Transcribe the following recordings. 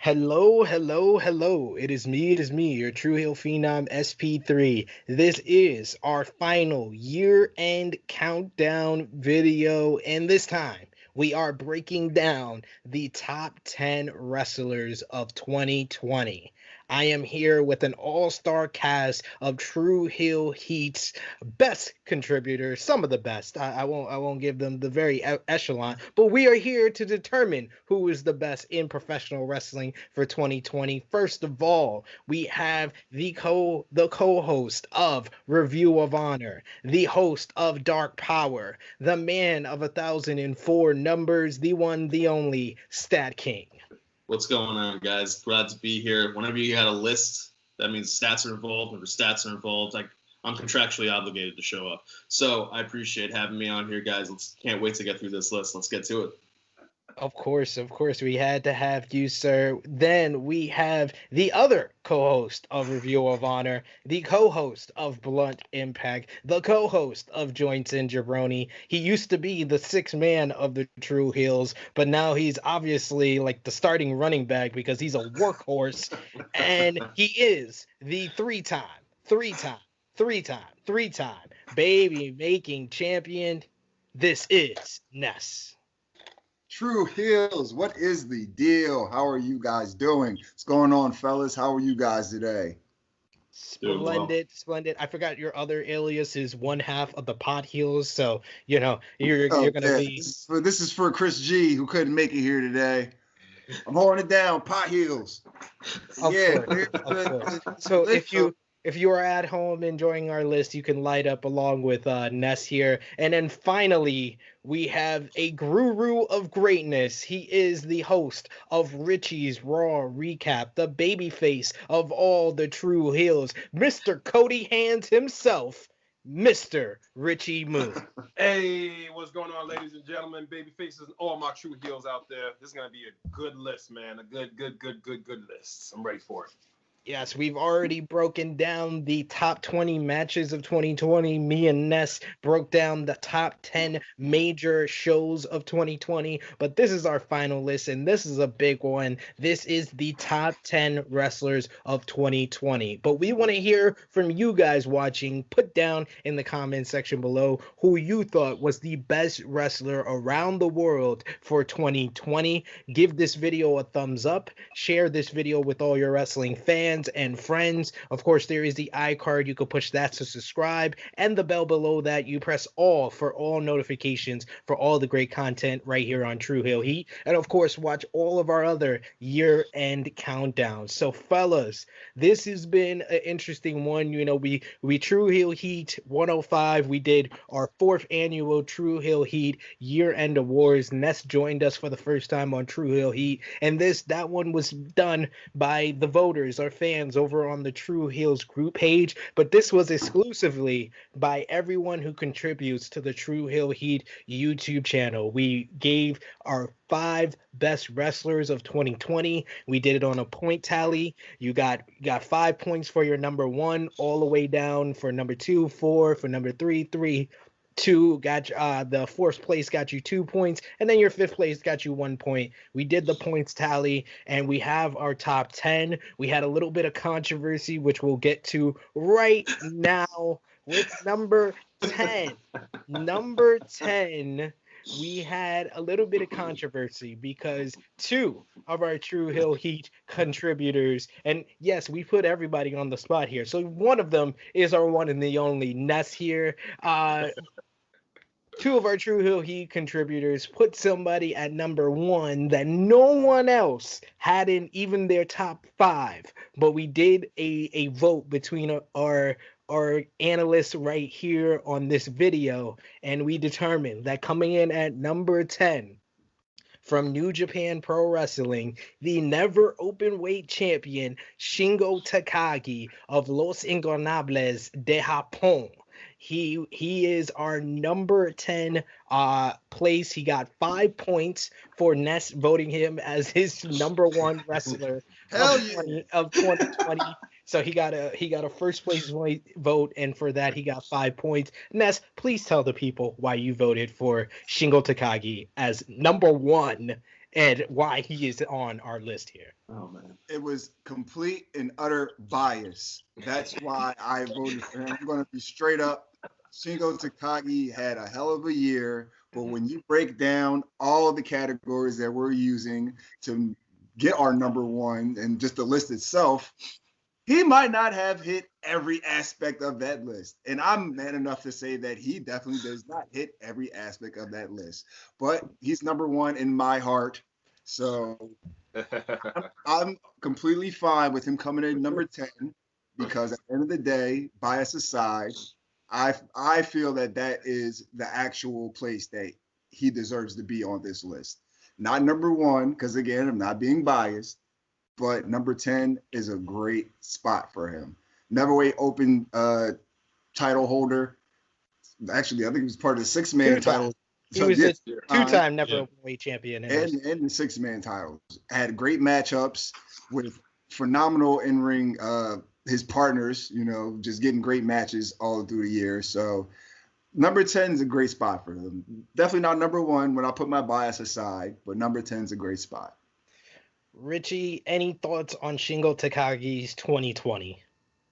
Hello, hello, hello. It is me, your True Hill Phenom SP3. This is our final year-end countdown video, and this time we are breaking down the top 10 wrestlers of 2020. I am here with an all-star cast of True Hill Heat's best contributors, some of the best. I won't give them the very echelon, but we are here to determine who is the best in professional wrestling for 2020. First of all, we have the co-host of Review of Honor, the host of Dark Power, the man of 1,004 numbers, the one, the only Stat King. What's going on, guys? Glad to be here. Whenever you had a list, that means stats are involved. Whenever stats are involved, I'm contractually obligated to show up. So I appreciate having me on here, guys. Can't wait to get through this list. Let's get to it. Of course, we had to have you, sir. Then we have the other co-host of Review of Honor, the co-host of Blunt Impact, the co-host of Joints and Jabroni. He used to be the sixth man of the True Heels, but now he's obviously like the starting running back because he's a workhorse, and he is the three-time Baby Making Champion. This is Ness. True Heels, what is the deal? How are you guys doing? What's going on, fellas? How are you guys today? Splendid. I forgot your other alias is one half of the Pot Heels, so you're gonna be. This is for Chris G, who couldn't make it here today. I'm holding it down, Pot Heels. Of course. So if you are at home enjoying our list, you can light up along with Ness here. And then finally, we have a guru of greatness. He is the host of Richie's Raw Recap, the babyface of all the True Heels, Mr. Cody Hands himself, Mr. Richie Moon. Hey, what's going on, ladies and gentlemen, baby faces, and all my True Heels out there. This is going to be a good list, man. A good list. I'm ready for it. Yes, we've already broken down the top 20 matches of 2020. Me and Ness broke down the top 10 major shows of 2020, but this is our final list, and this is a big one. This is the top 10 wrestlers of 2020. But we want to hear from you guys watching. Put down in the comment section below who you thought was the best wrestler around the world for 2020. Give this video a thumbs up. Share this video with all your wrestling fans and friends. Of course, there is the iCard. You can push that to subscribe, and the bell below that. You press all for all notifications for all the great content right here on True Hill Heat. And of course, watch all of our other year-end countdowns. So, fellas, this has been an interesting one. You know, we True Hill Heat 105. We did our 4th annual True Hill Heat year-end awards. Ness joined us for the first time on True Hill Heat, and that one was done by the voters, our fans over on the True Heels group page, but this was exclusively by everyone who contributes to the True Hill Heat YouTube channel. We gave our 5 best wrestlers of 2020. We did it on a point tally. You got 5 points for your number 1, all the way down for number 2, 4, for number 3, 3. 2 got the 4th place got you 2 points, and then your 5th place got you 1 point. We did the points tally, and we have our top 10. We had a little bit of controversy, which we'll get to right now with number 10. Number 10, we had a little bit of controversy because 2 of our True Hill Heat contributors, and yes, we put everybody on the spot here. So one of them is our one and the only Ness here. 2 of our True Hill Heat contributors put somebody at number 1 that no one else had in even their top 5. But we did a vote between our analysts right here on this video, and we determined that coming in at number 10 from New Japan Pro Wrestling, the never open weight champion Shingo Takagi of Los Ingobernables de Japón. He is our number 10 place. He got 5 points for Ness voting him as his number 1 wrestler of 2020. So he got a first place vote, and for that he got 5 points. Ness, please tell the people why you voted for Shingle Takagi as number 1 and why he is on our list here. Oh man. It was complete and utter bias. That's why I voted for him. I'm going to be straight up. Shingo Takagi had a hell of a year, but when you break down all the categories that we're using to get our number one and just the list itself, he might not have hit every aspect of that list. And I'm man enough to say that he definitely does not hit every aspect of that list. But he's number one in my heart. So I'm completely fine with him coming in number 10 because at the end of the day, bias aside, I feel that that is the actual place that he deserves to be on this list. Not number one, because again, I'm not being biased, but number 10 is a great spot for him. Neverweight open title holder. Actually, I think he was part of the six-man title. He was a two-time never-weight champion. And the six-man titles. Had great matchups with phenomenal in-ring his partners, just getting great matches all through the year. So number 10 is a great spot for him. Definitely not number one when I put my bias aside, but number 10 is a great spot. Richie, any thoughts on Shingo Takagi's 2020?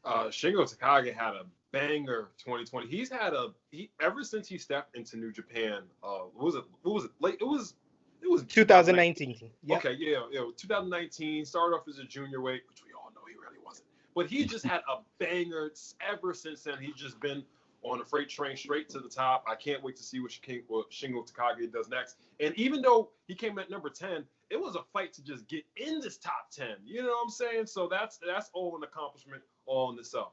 Shingo Takagi had a banger 2020. He's had ever since he stepped into New Japan. What was it? Late. It was 2019. Yep. Okay, yeah, 2019. Started off as a junior weight, which we all know he really wasn't. But he just had a banger ever since then. He's just been on a freight train straight to the top. I can't wait to see what Shingo Takagi does next. And even though he came at number 10, it was a fight to just get in this top 10. You know what I'm saying? So that's all an accomplishment all in itself.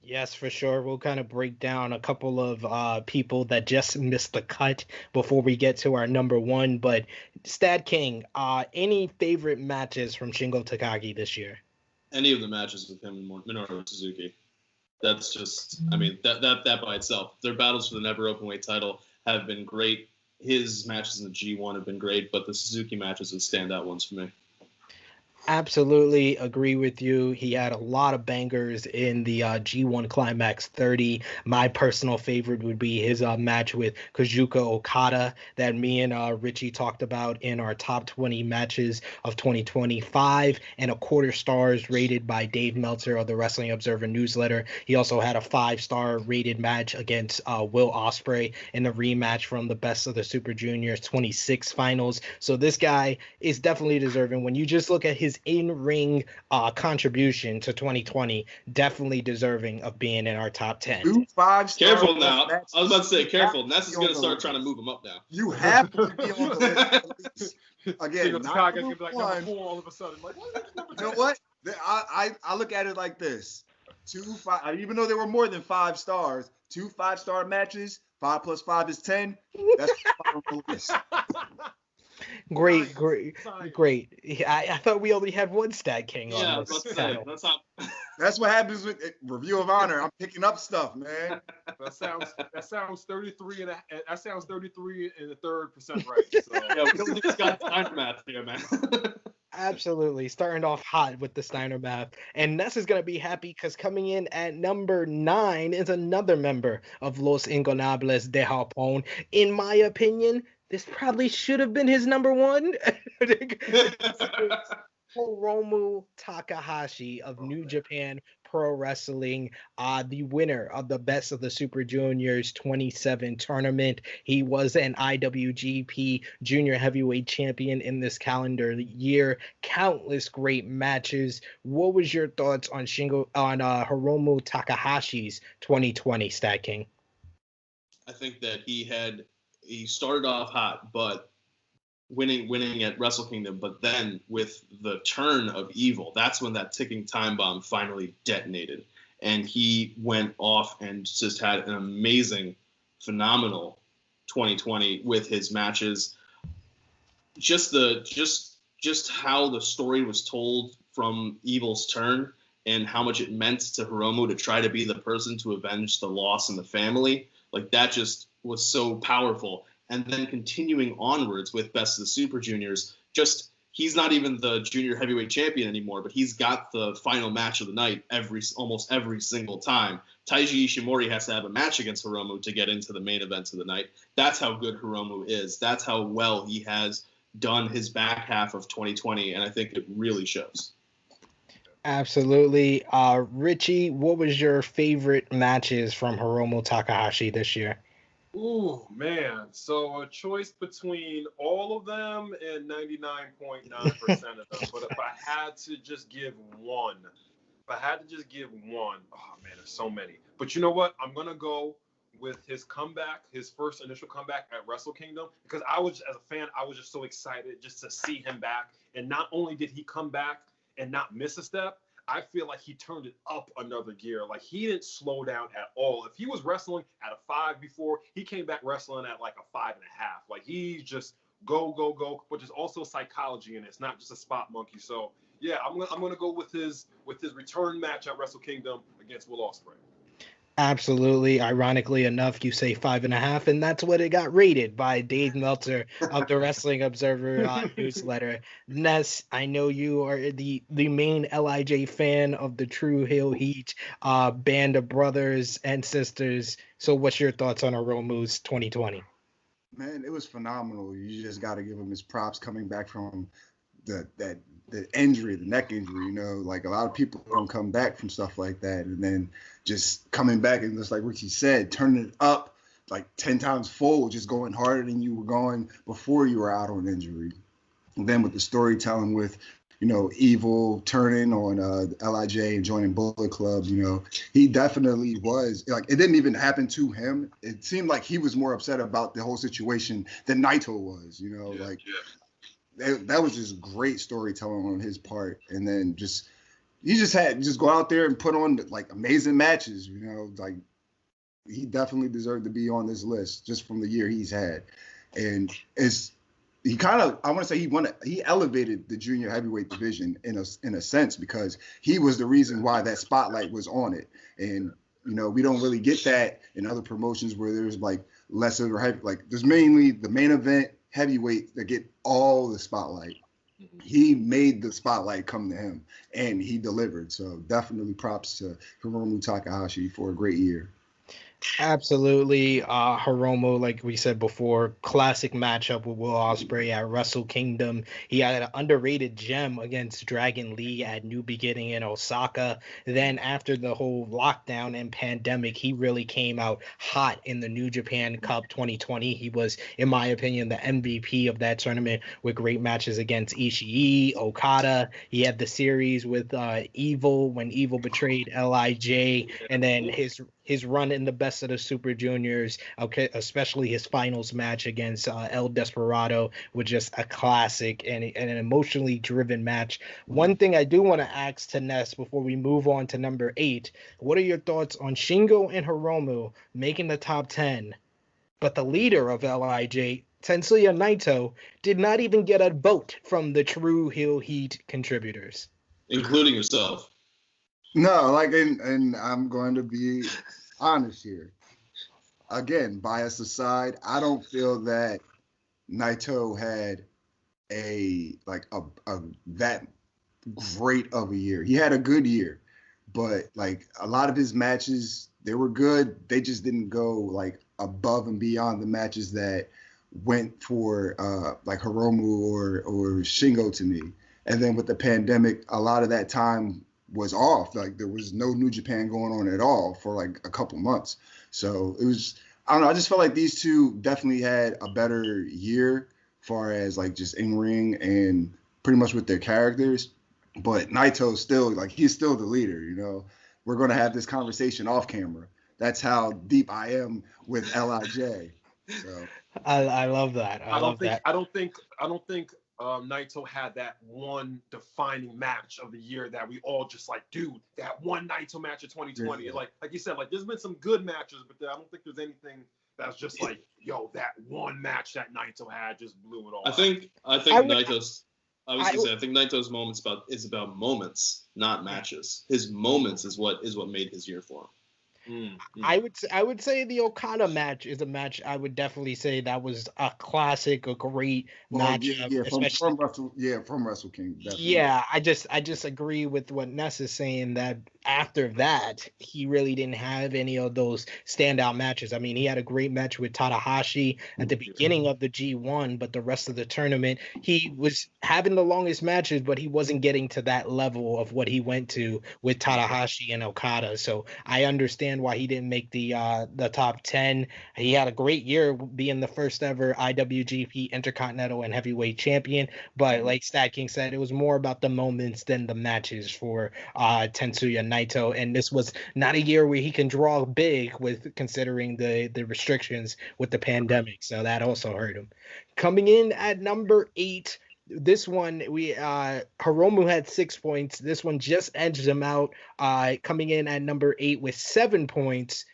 Yes, for sure. We'll kind of break down a couple of people that just missed the cut before we get to our number one. But StatKing, any favorite matches from Shingo Takagi this year? Any of the matches with him and Minoru Suzuki. That's just, I mean, that by itself. Their battles for the never openweight title have been great. His matches in the G1 have been great, but the Suzuki matches are standout ones for me. Absolutely agree with you. He had a lot of bangers in the G1 Climax 30. My personal favorite would be his match with Kazuchika Okada that me and Richie talked about in our top 20 matches of 2025, and a 4 stars rated by Dave Meltzer of the Wrestling Observer newsletter. He also had a 5-star rated match against Will Ospreay in the rematch from the Best of the Super Juniors 26 finals. So this guy is definitely deserving. When you just look at his in-ring contribution to 2020, definitely deserving of being in our top 10. 2 5-star Careful now. Matches. I was about to say, careful. Ness is going to start trying to move him up now. You have to be on the list. Again, not number be like number 4 all of a sudden. Like, you know what? I look at it like this. 2 5, even though there were more than 5 stars, 2 5-star matches, 5 plus 5 is 10. That's on the list. Great. I thought we only had one StatKing on this title. That's what happens with Review of Honor. I'm picking up stuff, man. That sounds 33 and that sounds 33 and a third percent right. So. Yeah, we don't just got time math here, man. Absolutely. Starting off hot with the Steiner math. And Ness is going to be happy because coming in at number 9 is another member of Los Ingonables de Japón. In my opinion, this probably should have been his number 1. Hiromo Takahashi of New Japan Pro Wrestling, the winner of the Best of the Super Juniors 27 tournament. He was an IWGP Junior Heavyweight Champion in this calendar year. Countless great matches. What was your thoughts on Hiromo Takahashi's 2020, StatKing? I think that he started off hot, but winning at Wrestle Kingdom, but then with the turn of evil, that's when that ticking time bomb finally detonated. And he went off and just had an amazing, phenomenal 2020 with his matches. Just how the story was told from Evil's turn and how much it meant to Hiromu to try to be the person to avenge the loss in the family. Like, that just was so powerful. And then continuing onwards with Best of the Super Juniors, he's not even the junior heavyweight champion anymore, but he's got the final match of the night almost every single time. Taiji Ishimori has to have a match against Hiromu to get into the main event of the night. That's how good Hiromu is. That's how well he has done his back half of 2020, and I think it really shows. Absolutely. Richie, what was your favorite matches from Hiromu Takahashi this year? Ooh, man. So a choice between all of them and 99.9% of them. But if I had to just give one, oh man, there's so many. But you know what? I'm going to go with his comeback, his first initial comeback at Wrestle Kingdom, because as a fan, I was just so excited just to see him back. And not only did he come back and not miss a step, I feel like he turned it up another gear. Like, he didn't slow down at all. If he was wrestling at a 5 before, he came back wrestling at like a 5.5. Like, he's just go, go, go. But there's also psychology in it. It's not just a spot monkey. So yeah, I'm gonna go with his return match at Wrestle Kingdom against Will Ospreay. Absolutely. Ironically enough, you say 5.5, and that's what it got rated by Dave Meltzer of the Wrestling Observer newsletter. Ness, I know you are the main LIJ fan of the True Heel Heat band of brothers and sisters. So what's your thoughts on Hiromu's 2020? Man, it was phenomenal. You just got to give him his props coming back from the injury, the neck injury. You know, like a lot of people don't come back from stuff like that, and then just coming back and just like Richie said, turning it up like 10 times full, just going harder than you were going before you were out on injury. And then with the storytelling with, you know, Evil turning on LIJ and joining Bullet Club, you know, he definitely was, like, it didn't even happen to him. It seemed like he was more upset about the whole situation than Naito was, you know, that was just great storytelling on his part. And then he just go out there and put on like amazing matches, you know, like he definitely deserved to be on this list just from the year he's had. And he elevated the junior heavyweight division in a sense, because he was the reason why that spotlight was on it. And, you know, we don't really get that in other promotions where there's like less of a heavy, like there's mainly the main event heavyweight that get all the spotlight. He made the spotlight come to him, and he delivered. So definitely props to Hiromu Takahashi for a great year. Absolutely. Hiromu, like we said before, classic matchup with Will Ospreay at Wrestle Kingdom. He had an underrated gem against Dragon Lee at New Beginning in Osaka. Then after the whole lockdown and pandemic, he really came out hot in the New Japan Cup 2020. He was, in my opinion, the MVP of that tournament with great matches against Ishii, Okada. He had the series with Evil when Evil betrayed LIJ, and then his run in the Best of the Super Juniors, okay, especially his finals match against El Desperado, was just a classic and an emotionally driven match. One thing I do want to ask to Ness before we move on to number 8, what are your thoughts on Shingo and Hiromu making the top 10, but the leader of LIJ, Tetsuya Naito, did not even get a vote from the True Heel Heat contributors? Including yourself. No, like, and I'm going to be honest here. Again, bias aside, I don't feel that Naito had that great of a year. He had a good year, but like a lot of his matches, they were good. They just didn't go like above and beyond the matches that went for like Hiromu or Shingo to me. And then with the pandemic, a lot of that time was off. Like there was no New Japan going on at all for like a couple months. So it was, I don't know, I just felt like these two definitely had a better year far as like just in ring and pretty much with their characters. But Naito's still, like, he's still the leader, you know. We're going to have this conversation off camera. That's how deep I am with LIJ. So I love that. I don't think Naito had that one defining match of the year that we all just like, dude, that one Naito match of 2020. Yeah. Like you said, like there's been some good matches, but I don't think there's anything that's just like, yo, that one match that Naito had just blew it all. I think Naito's. I think Naito's moments is about moments, not matches. His moments is what made his year for him. I would say the Okada match is a match. I would definitely say that was a classic, a great matchup. From Wrestle King. Definitely. Yeah, I just agree with what Ness is saying, that after that he really didn't have any of those standout matches. I mean, he had a great match with Tanahashi at the beginning of the G1, but the rest of the tournament he was having the longest matches, but he wasn't getting to that level of what he went to with Tanahashi and Okada. So I understand why he didn't make the top 10. He had a great year being the first ever IWGP Intercontinental and Heavyweight Champion, but like StatKing said, it was more about the moments than the matches for Tetsuya Naito, and this was not a year where he can draw big with considering the restrictions with the pandemic, so that also hurt him. Coming in at number 8, this one Hiromu had 6 points. This one just edged him out, coming in at number 8 with 7 points.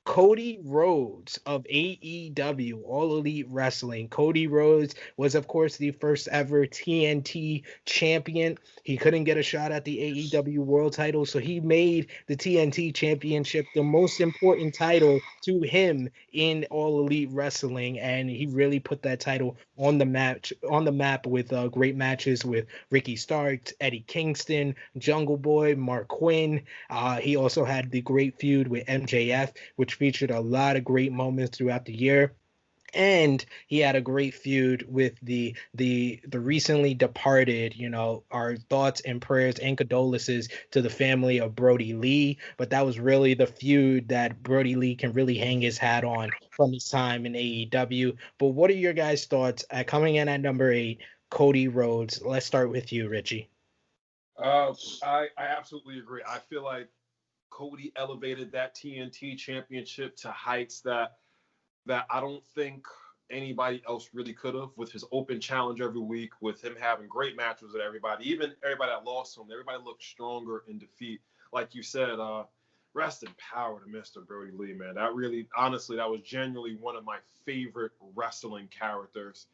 Cody Rhodes of AEW, All Elite Wrestling. Cody Rhodes was, of course, the first ever TNT champion. He couldn't get a shot at the AEW World title, so he made the TNT Championship the most important title to him in All Elite Wrestling, and he really put that title on the map with great matches with Ricky Starks, Eddie Kingston, Jungle Boy, Mark Quinn. He also had the great feud with MJF, which featured a lot of great moments throughout the year. And he had a great feud with the recently departed, our thoughts and prayers and condolences to the family of Brody Lee. But that was really the feud that Brody Lee can really hang his hat on from his time in AEW. But what are your guys' thoughts coming in at number 8, Cody Rhodes? Let's start with you, Richie. I absolutely agree. I feel like Cody elevated that TNT championship to heights that I don't think anybody else really could have, with his open challenge every week, with him having great matches with everybody, even everybody that lost to him. Everybody looked stronger in defeat. Like you said, rest in power to Mr. Brody Lee, man. That really, honestly, that was genuinely one of my favorite wrestling characters.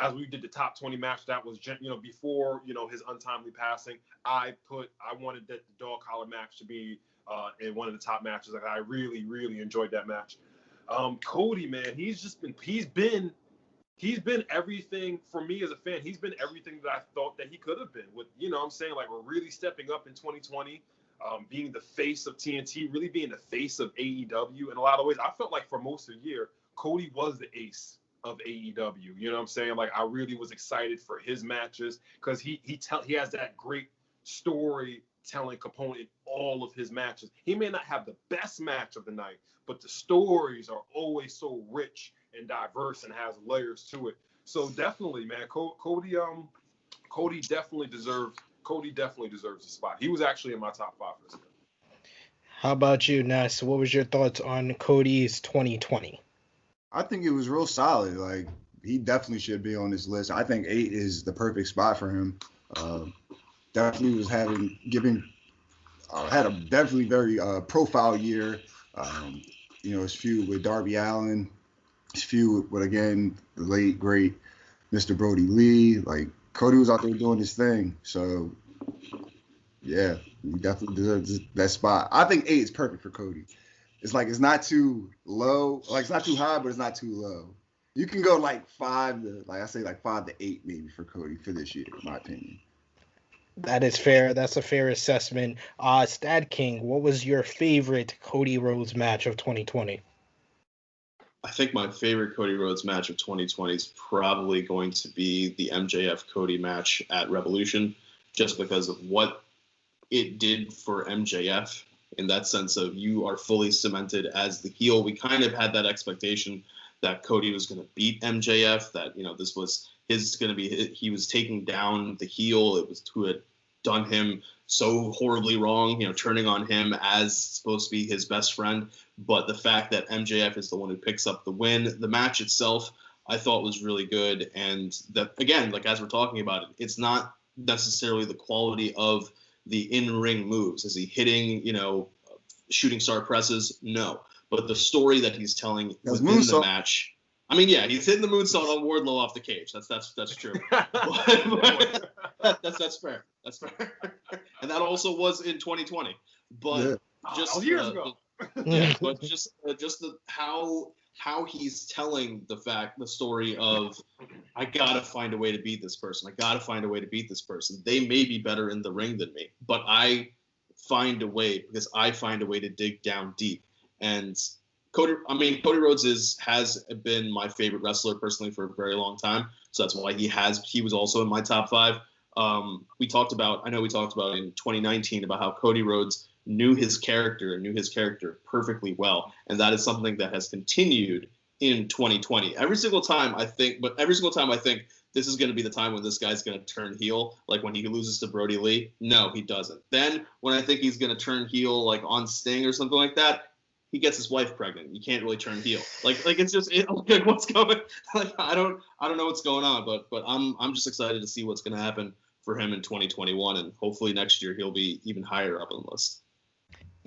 As we did the top 20 match, that was, before, his untimely passing, I wanted that the dog collar match to be in one of the top matches. Like, I really, really enjoyed that match. Cody, man, he's been everything for me as a fan. He's been everything that I thought that he could have been, with, I'm saying, like, we're really stepping up in 2020, being the face of TNT, really being the face of AEW in a lot of ways. I felt like for most of the year, Cody was the ace of AEW. You know what I'm saying? Like, I really was excited for his matches because he has that great storytelling component in all of his matches. He may not have the best match of the night, but the stories are always so rich and diverse and has layers to it. So definitely, man, Cody definitely deserves a spot. He was actually in my top 5 this year. How about you, Ness? What was your thoughts on Cody's 2020? I think it was real solid. Like, he definitely should be on this list. I think 8 is the perfect spot for him. Definitely was had a definitely very profile year. His feud with Darby Allin, his feud with, again, the late great Mr. Brody Lee. Like, Cody was out there doing his thing. So, yeah, he definitely deserves that spot. I think 8 is perfect for Cody. It's like, it's not too low. Like, it's not too high, but it's not too low. You can go like 5 to 8 maybe for Cody for this year, in my opinion. That is fair. That's a fair assessment. StatKing, what was your favorite Cody Rhodes match of 2020? I think my favorite Cody Rhodes match of 2020 is probably going to be the MJF Cody match at Revolution, just because of what it did for MJF. In that sense of, you are fully cemented as the heel. We kind of had that expectation that Cody was going to beat MJF, that, this was he was taking down the heel. It was who had done him so horribly wrong, turning on him as supposed to be his best friend. But the fact that MJF is the one who picks up the win, the match itself, I thought was really good. And that, again, like, as we're talking about it, it's not necessarily the quality of the in-ring moves. Is he hitting, shooting star presses? No. But the story that he's telling within the match. I mean, yeah, he's hitting the moonsault on Wardlow off the cage. That's true. That's fair. That's fair. And that also was in 2020. But just years ago. Yeah, but just how he's telling the story of, I gotta find a way to beat this person. I gotta find a way to beat this person. They may be better in the ring than me, but I find a way because I find a way to dig down deep. And Cody Rhodes has been my favorite wrestler personally for a very long time. So that's why he was also in my top 5. We talked about in 2019 about how Cody Rhodes knew his character perfectly well. And that is something that has continued in 2020. Every single time I think this is going to be the time when this guy's going to turn heel, like when he loses to Brody Lee. No, he doesn't. Then when I think he's going to turn heel, like on Sting or something like that, he gets his wife pregnant. You can't really turn heel. Like it's just what's going. Like I don't know what's going on, but I'm just excited to see what's going to happen for him in 2021, and hopefully next year he'll be even higher up on the list.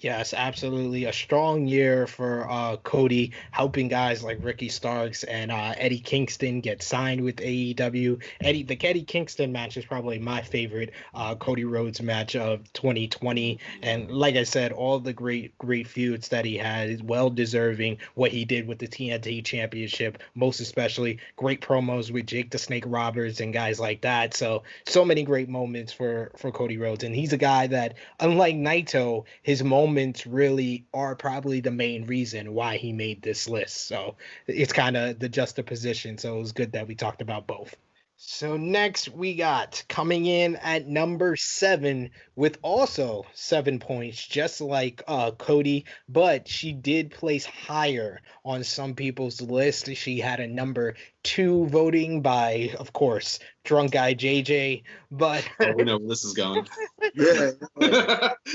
Yes, absolutely. A strong year for Cody, helping guys like Ricky Starks and Eddie Kingston get signed with AEW. The Eddie Kingston match is probably my favorite Cody Rhodes match of 2020. And like I said, all the great feuds that he had is well deserving what he did with the TNT Championship, most especially great promos with Jake the Snake Roberts and guys like that. So many great moments for Cody Rhodes. And he's a guy that, unlike Naito, his moments really are probably the main reason why he made this list. So it's kind of the juxtaposition. So it was good that we talked about both. So next we got coming in at number 7 with also 7 points, just like Cody, but she did place higher on some people's list. She had a number 2 voting by, of course, drunk guy JJ, but we know where this is going.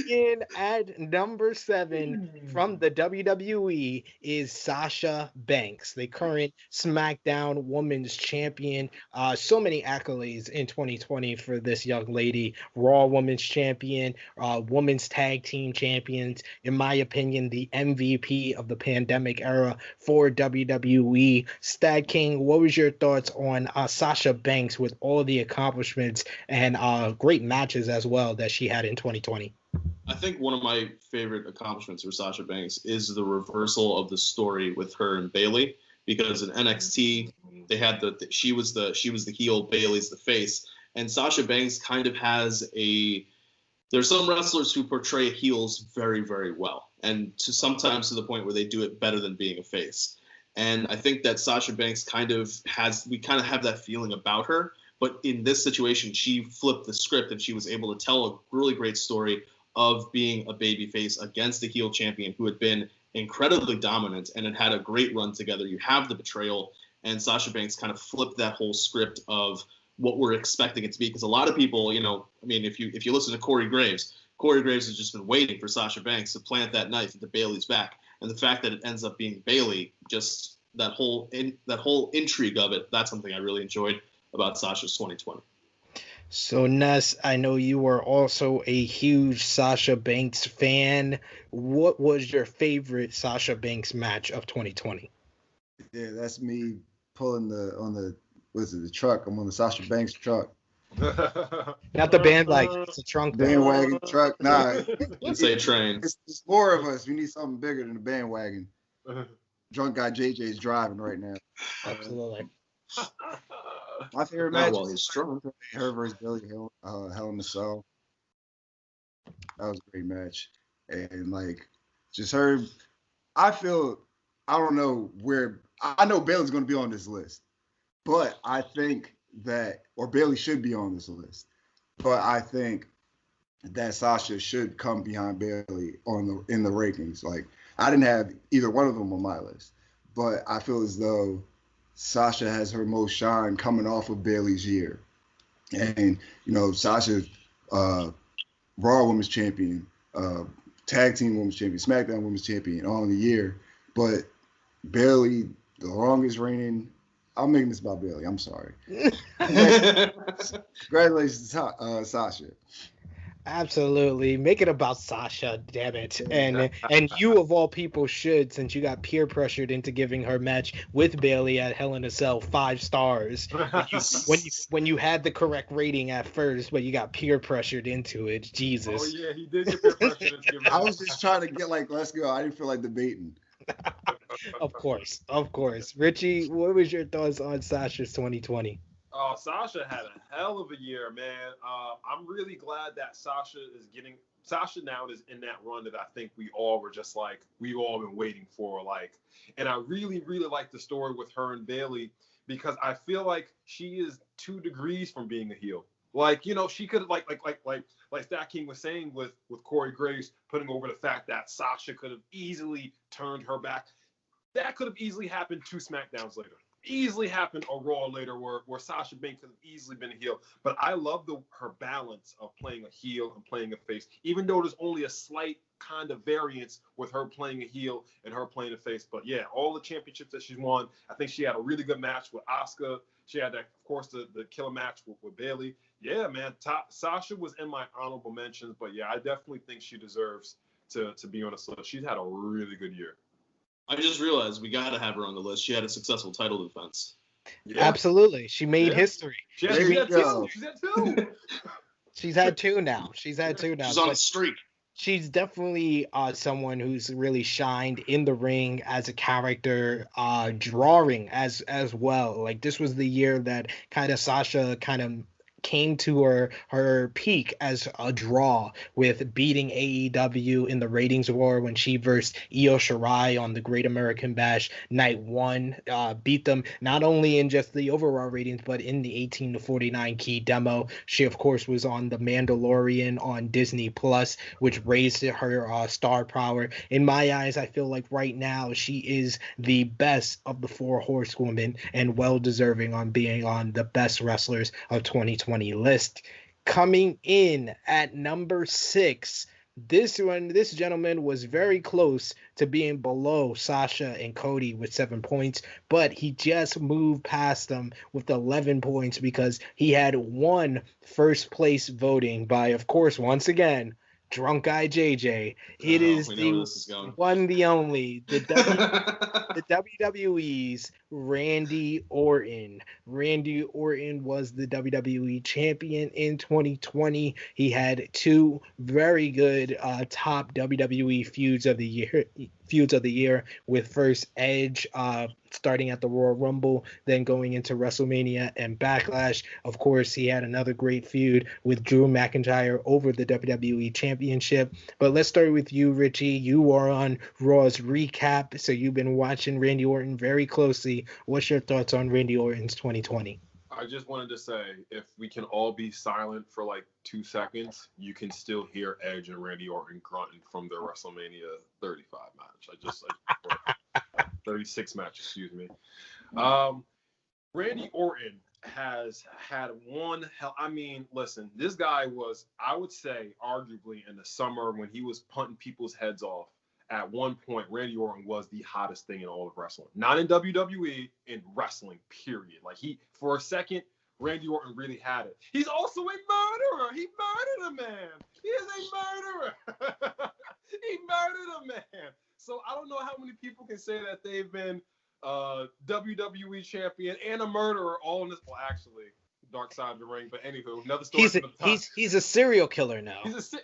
In at number 7 from the WWE is Sasha Banks, the current SmackDown Women's Champion. So many accolades in 2020 for this young lady. Raw Women's Champion, Women's Tag Team Champions. In my opinion, the MVP of the pandemic era for WWE. StatKing, what was your thoughts on Sasha Banks with all the accomplishments and great matches as well that she had in 2020? I think one of my favorite accomplishments for Sasha Banks is the reversal of the story with her and Bayley, because in NXT they had she was the heel, Bayley's the face, and Sasha Banks kind of has there's some wrestlers who portray heels very, very well, and sometimes to the point where they do it better than being a face. And I think that Sasha Banks we kind of have that feeling about her. But in this situation, she flipped the script and she was able to tell a really great story of being a babyface against a heel champion who had been incredibly dominant and had a great run together. You have the betrayal, and Sasha Banks kind of flipped that whole script of what we're expecting it to be. Because a lot of people, if you listen to Corey Graves has just been waiting for Sasha Banks to plant that knife into Bayley's back. And the fact that it ends up being Bayley, just that whole intrigue of it, that's something I really enjoyed about Sasha's 2020. So Ness, I know you were also a huge Sasha Banks fan. What was your favorite Sasha Banks match of 2020? Yeah, that's me pulling the truck. I'm on the Sasha Banks truck. Not the bandwagon, it's a trunk. Bandwagon truck. Nah. It's a train. It's 4 of us. We need something bigger than a bandwagon. Drunk guy JJ is driving right now. Absolutely. My favorite match is her versus Billy Hill, Hell in a Cell. That was a great match. And just her, I don't know where, I know Bayley's going to be on this list, but I think or Bayley should be on this list, but I think that Sasha should come behind Bayley in the rankings. I didn't have either one of them on my list, but I feel as though Sasha has her most shine coming off of Bayley's year. And, Sasha, Raw Women's Champion, Tag Team Women's Champion, SmackDown Women's Champion all in the year. But Bayley, the longest reigning, I'm making this about Bayley. I'm sorry. Congratulations, Sasha. Absolutely. Make it about Sasha, damn it. And you of all people should, since you got peer pressured into giving her match with Bailey at Hell in a Cell 5 stars. When you had the correct rating at first, but you got peer pressured into it. Jesus. Oh yeah, he did get peer pressured into giving. I was just trying to get like, let's go. I didn't feel like debating. Of course. Richie, what was your thoughts on Sasha's 2020? Oh, Sasha had a hell of a year, man. I'm really glad that Sasha now is in that run that I think we all were just like, we've all been waiting for. Like, and I really, really like the story with her and Bailey because I feel like she is 2 degrees from being a heel. Like, you know, she could like StatKing was saying with Corey Graves putting over the fact that Sasha could have easily turned her back. That could have easily happened 2 SmackDowns later. Easily happened a Raw later where Sasha Banks could have easily been a heel. But I love her balance of playing a heel and playing a face, even though there's only a slight kind of variance with her playing a heel and her playing a face. But yeah, all the championships that she's won, I think she had a really good match with Asuka. She had, that, of course, the killer match with Bailey. Yeah, man, Sasha was in my honorable mentions. But yeah, I definitely think she deserves to be on this list. She's had a really good year. I just realized we got to have her on the list. She had a successful title defense. Yeah. Absolutely. She made history. She had 2. She's had 2 now. She's on a streak. She's definitely someone who's really shined in the ring as a character, drawing as well. Like, this was the year that kind of Sasha kind of came to her peak as a draw with beating AEW in the ratings war when she versed Io Shirai on the Great American Bash night 1, beat them not only in just the overall ratings but in the 18 to 49 key demo. She of course was on The Mandalorian on Disney Plus, which raised her star power. In my eyes, I feel like right now she is the best of the 4 horsewomen and well deserving on being on the best wrestlers of 2020 list. Coming in at number 6, this gentleman was very close to being below Sasha and Cody with 7 points, but he just moved past them with 11 points because he had won first place voting by, of course, once again, Drunk Guy JJ. It is the one, the only, the WWE's Randy Orton. Randy Orton was the WWE champion in 2020. He had 2 very good top WWE feuds of the year with first Edge starting at the Royal Rumble, then going into WrestleMania and Backlash. Of course, he had another great feud with Drew McIntyre over the WWE Championship. But let's start with you, Richie. You are on Raw's recap, so you've been watching Randy Orton very closely. What's your thoughts on Randy Orton's 2020? I just wanted to say, if we can all be silent for like 2 seconds, you can still hear Edge and Randy Orton grunting from their WrestleMania 35 match. 36 match, excuse me. Randy Orton has had one hell. I mean, listen, this guy was, I would say, arguably in the summer when he was punting people's heads off. At one point, Randy Orton was the hottest thing in all of wrestling. Not in WWE, in wrestling, period. Like, for a second, Randy Orton really had it. He's also a murderer. He murdered a man. He is a murderer. He murdered a man. So I don't know how many people can say that they've been WWE champion and a murderer all in this. Well, actually, Dark Side of the Ring. But anywho, another story. He's a serial killer now. He is a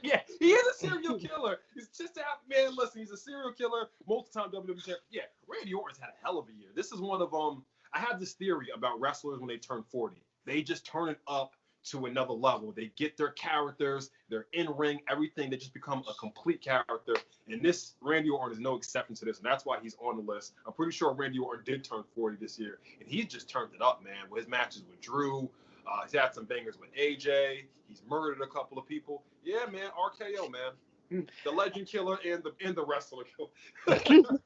serial killer. He's just man. Listen, he's a serial killer, multi-time WWE champion. Yeah, Randy Orton's had a hell of a year. This is one of I have this theory about wrestlers when they turn 40. They just turn it up to another level. They get their characters, their in-ring, everything. They just become a complete character. And this Randy Orton is no exception to this, and that's why he's on the list. I'm pretty sure Randy Orton did turn 40 this year, and he just turned it up, man. With his matches with Drew, he's had some bangers with AJ. He's murdered a couple of people. Yeah, man, RKO, man. The legend killer and the wrestler killer.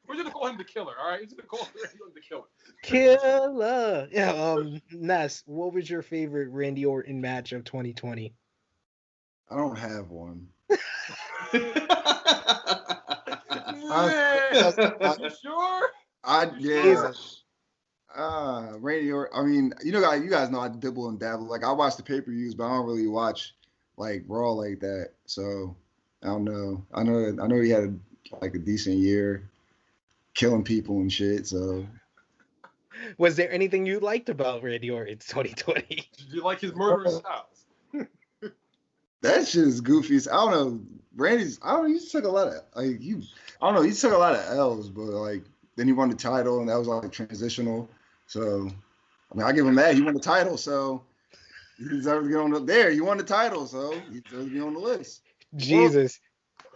We're gonna call him the killer, all right? We're gonna call him the killer. Killer. Yeah. Ness, what was your favorite Randy Orton match of 2020? I don't have one. You sure? Randy Orton. I mean, you guys know I dibble and dabble. Like, I watch the pay-per-views, but I don't really watch like Raw like that. So I don't know. I know he had like a decent year, killing people and shit. So Was there anything you liked about Randy Orton's 2020? Did you like his murderous styles? that shit is goofy. I don't know. Randy's. I don't know. He took a lot of like you. I don't know. He took a lot of L's, but like then he won the title, and that was like transitional. So I mean, I give him that. He won the title, so he deserves to get on the there. He won the title, so he deserves to be on the list. Jesus.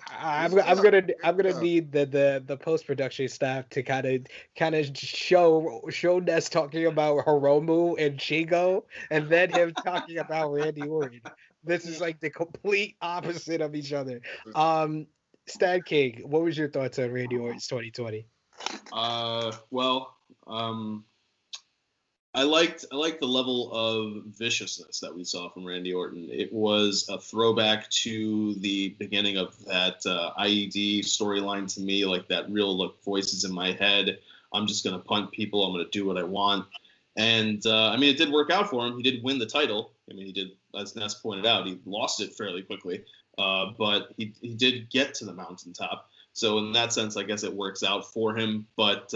I'm gonna need the post production staff to kind of show Ness talking about Hiromu and Shingo, and then him talking about Randy Orton. This is like the complete opposite of each other. StatKing, what was your thoughts on Randy Orton's 2020? I liked the level of viciousness that we saw from Randy Orton. It was a throwback to the beginning of that IED storyline to me, like that real look, voices in my head. I'm just going to punt people. I'm going to do what I want. And, I mean, it did work out for him. He did win the title. I mean, he did, as Ness pointed out, he lost it fairly quickly. But he did get to the mountaintop. So in that sense, I guess it works out for him. But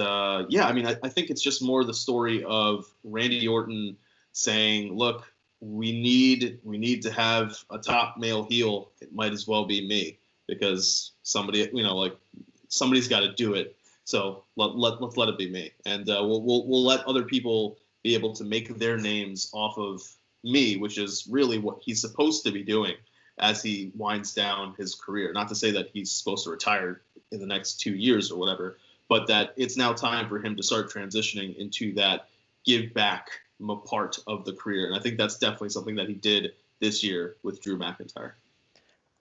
yeah, I mean, I think it's just more the story of Randy Orton saying, "Look, we need to have a top male heel. It might as well be me because somebody, like somebody's got to do it. So let's let it be me, and we'll let other people be able to make their names off of me, which is really what he's supposed to be doing." As he winds down his career. Not to say that he's supposed to retire in the next 2 years or whatever, but that it's now time for him to start transitioning into that give back part of the career. And I think that's definitely something that he did this year with Drew McIntyre.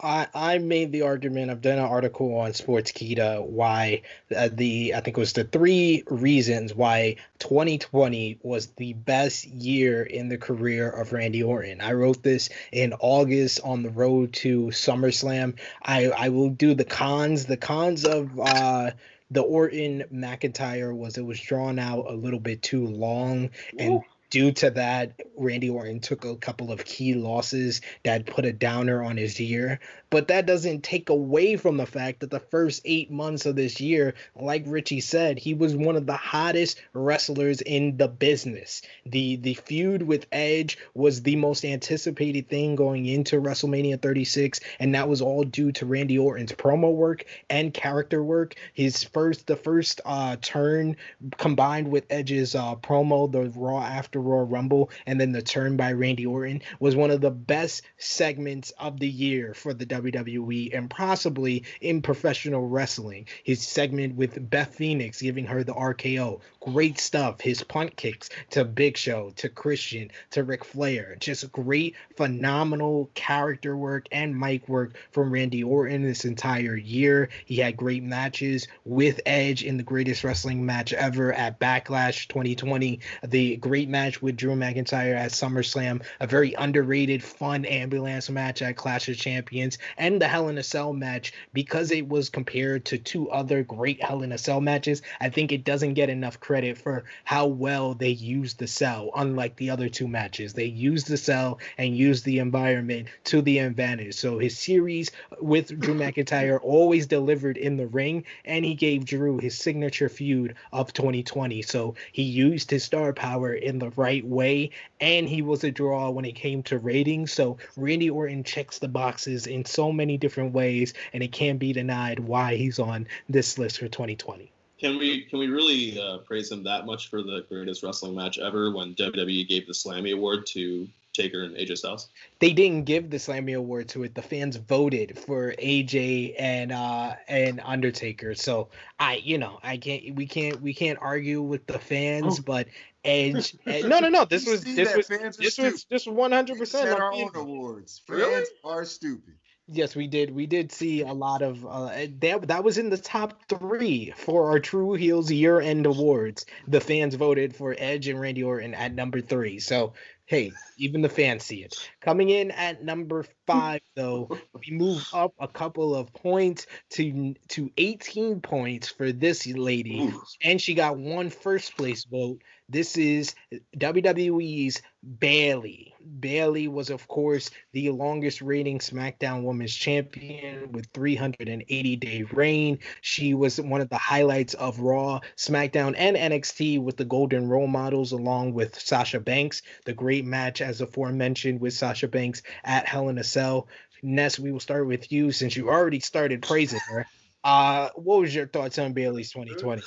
I made the argument. I've done an article on Sportskeeda why I think it was the 3 reasons why 2020 was the best year in the career of Randy Orton. I wrote this in August on the road to SummerSlam. I will do the cons. The cons of the Orton McIntyre was it was drawn out a little bit too long, and due to that, Randy Orton took a couple of key losses that put a downer on his year. But that doesn't take away from the fact that the first 8 months of this year, like Richie said, he was one of the hottest wrestlers in the business. The feud with Edge was the most anticipated thing going into WrestleMania 36, and that was all due to Randy Orton's promo work and character work. The first turn combined with Edge's promo, the Raw after Royal Rumble, and then the turn by Randy Orton was one of the best segments of the year for the WWE and possibly in professional wrestling. His segment with Beth Phoenix giving her the RKO, great stuff. His punt kicks to Big Show, to Christian, to Ric Flair, just great, phenomenal character work and mic work from Randy Orton this entire year. He had great matches with Edge in the greatest wrestling match ever at Backlash 2020, the great match with Drew McIntyre at SummerSlam, a very underrated, fun ambulance match at Clash of Champions, and the Hell in a Cell match. Because it was compared to 2 other great Hell in a Cell matches, I think it doesn't get enough credit for how well they used the cell. Unlike the other 2 matches, they used the cell and used the environment to the advantage. So his series with Drew McIntyre always delivered in the ring, and he gave Drew his signature feud of 2020. So he used his star power in the right way, and he was a draw when it came to ratings. So Randy Orton checks the boxes in so many different ways, and it can't be denied why he's on this list for 2020. Can we really praise him that much for the greatest wrestling match ever when WWE gave the Slammy Award to Taker and AJ Styles? They didn't give the Slammy Award to it. The fans voted for AJ and Undertaker. So we can't argue with the fans, but Edge. No. This was 100%. Set our own awards. Fans are stupid. Yes, we did. We did see a lot of that was in the top 3 for our True Heels year-end awards. The fans voted for Edge and Randy Orton at number 3. So, hey, even the fans see it. Coming in at number 5, though, we move up a couple of points to 18 points for this lady, and she got 1 first place vote. This is WWE's Bayley. Bayley was, of course, the longest reigning SmackDown Women's Champion with 380-day reign. She was one of the highlights of Raw, SmackDown, and NXT with the Golden Role Models, along with Sasha Banks. The great match, as aforementioned, with Sasha Banks at Hell in a Cell. Ness, we will start with you since you already started praising her. What was your thoughts on Bayley's 2020?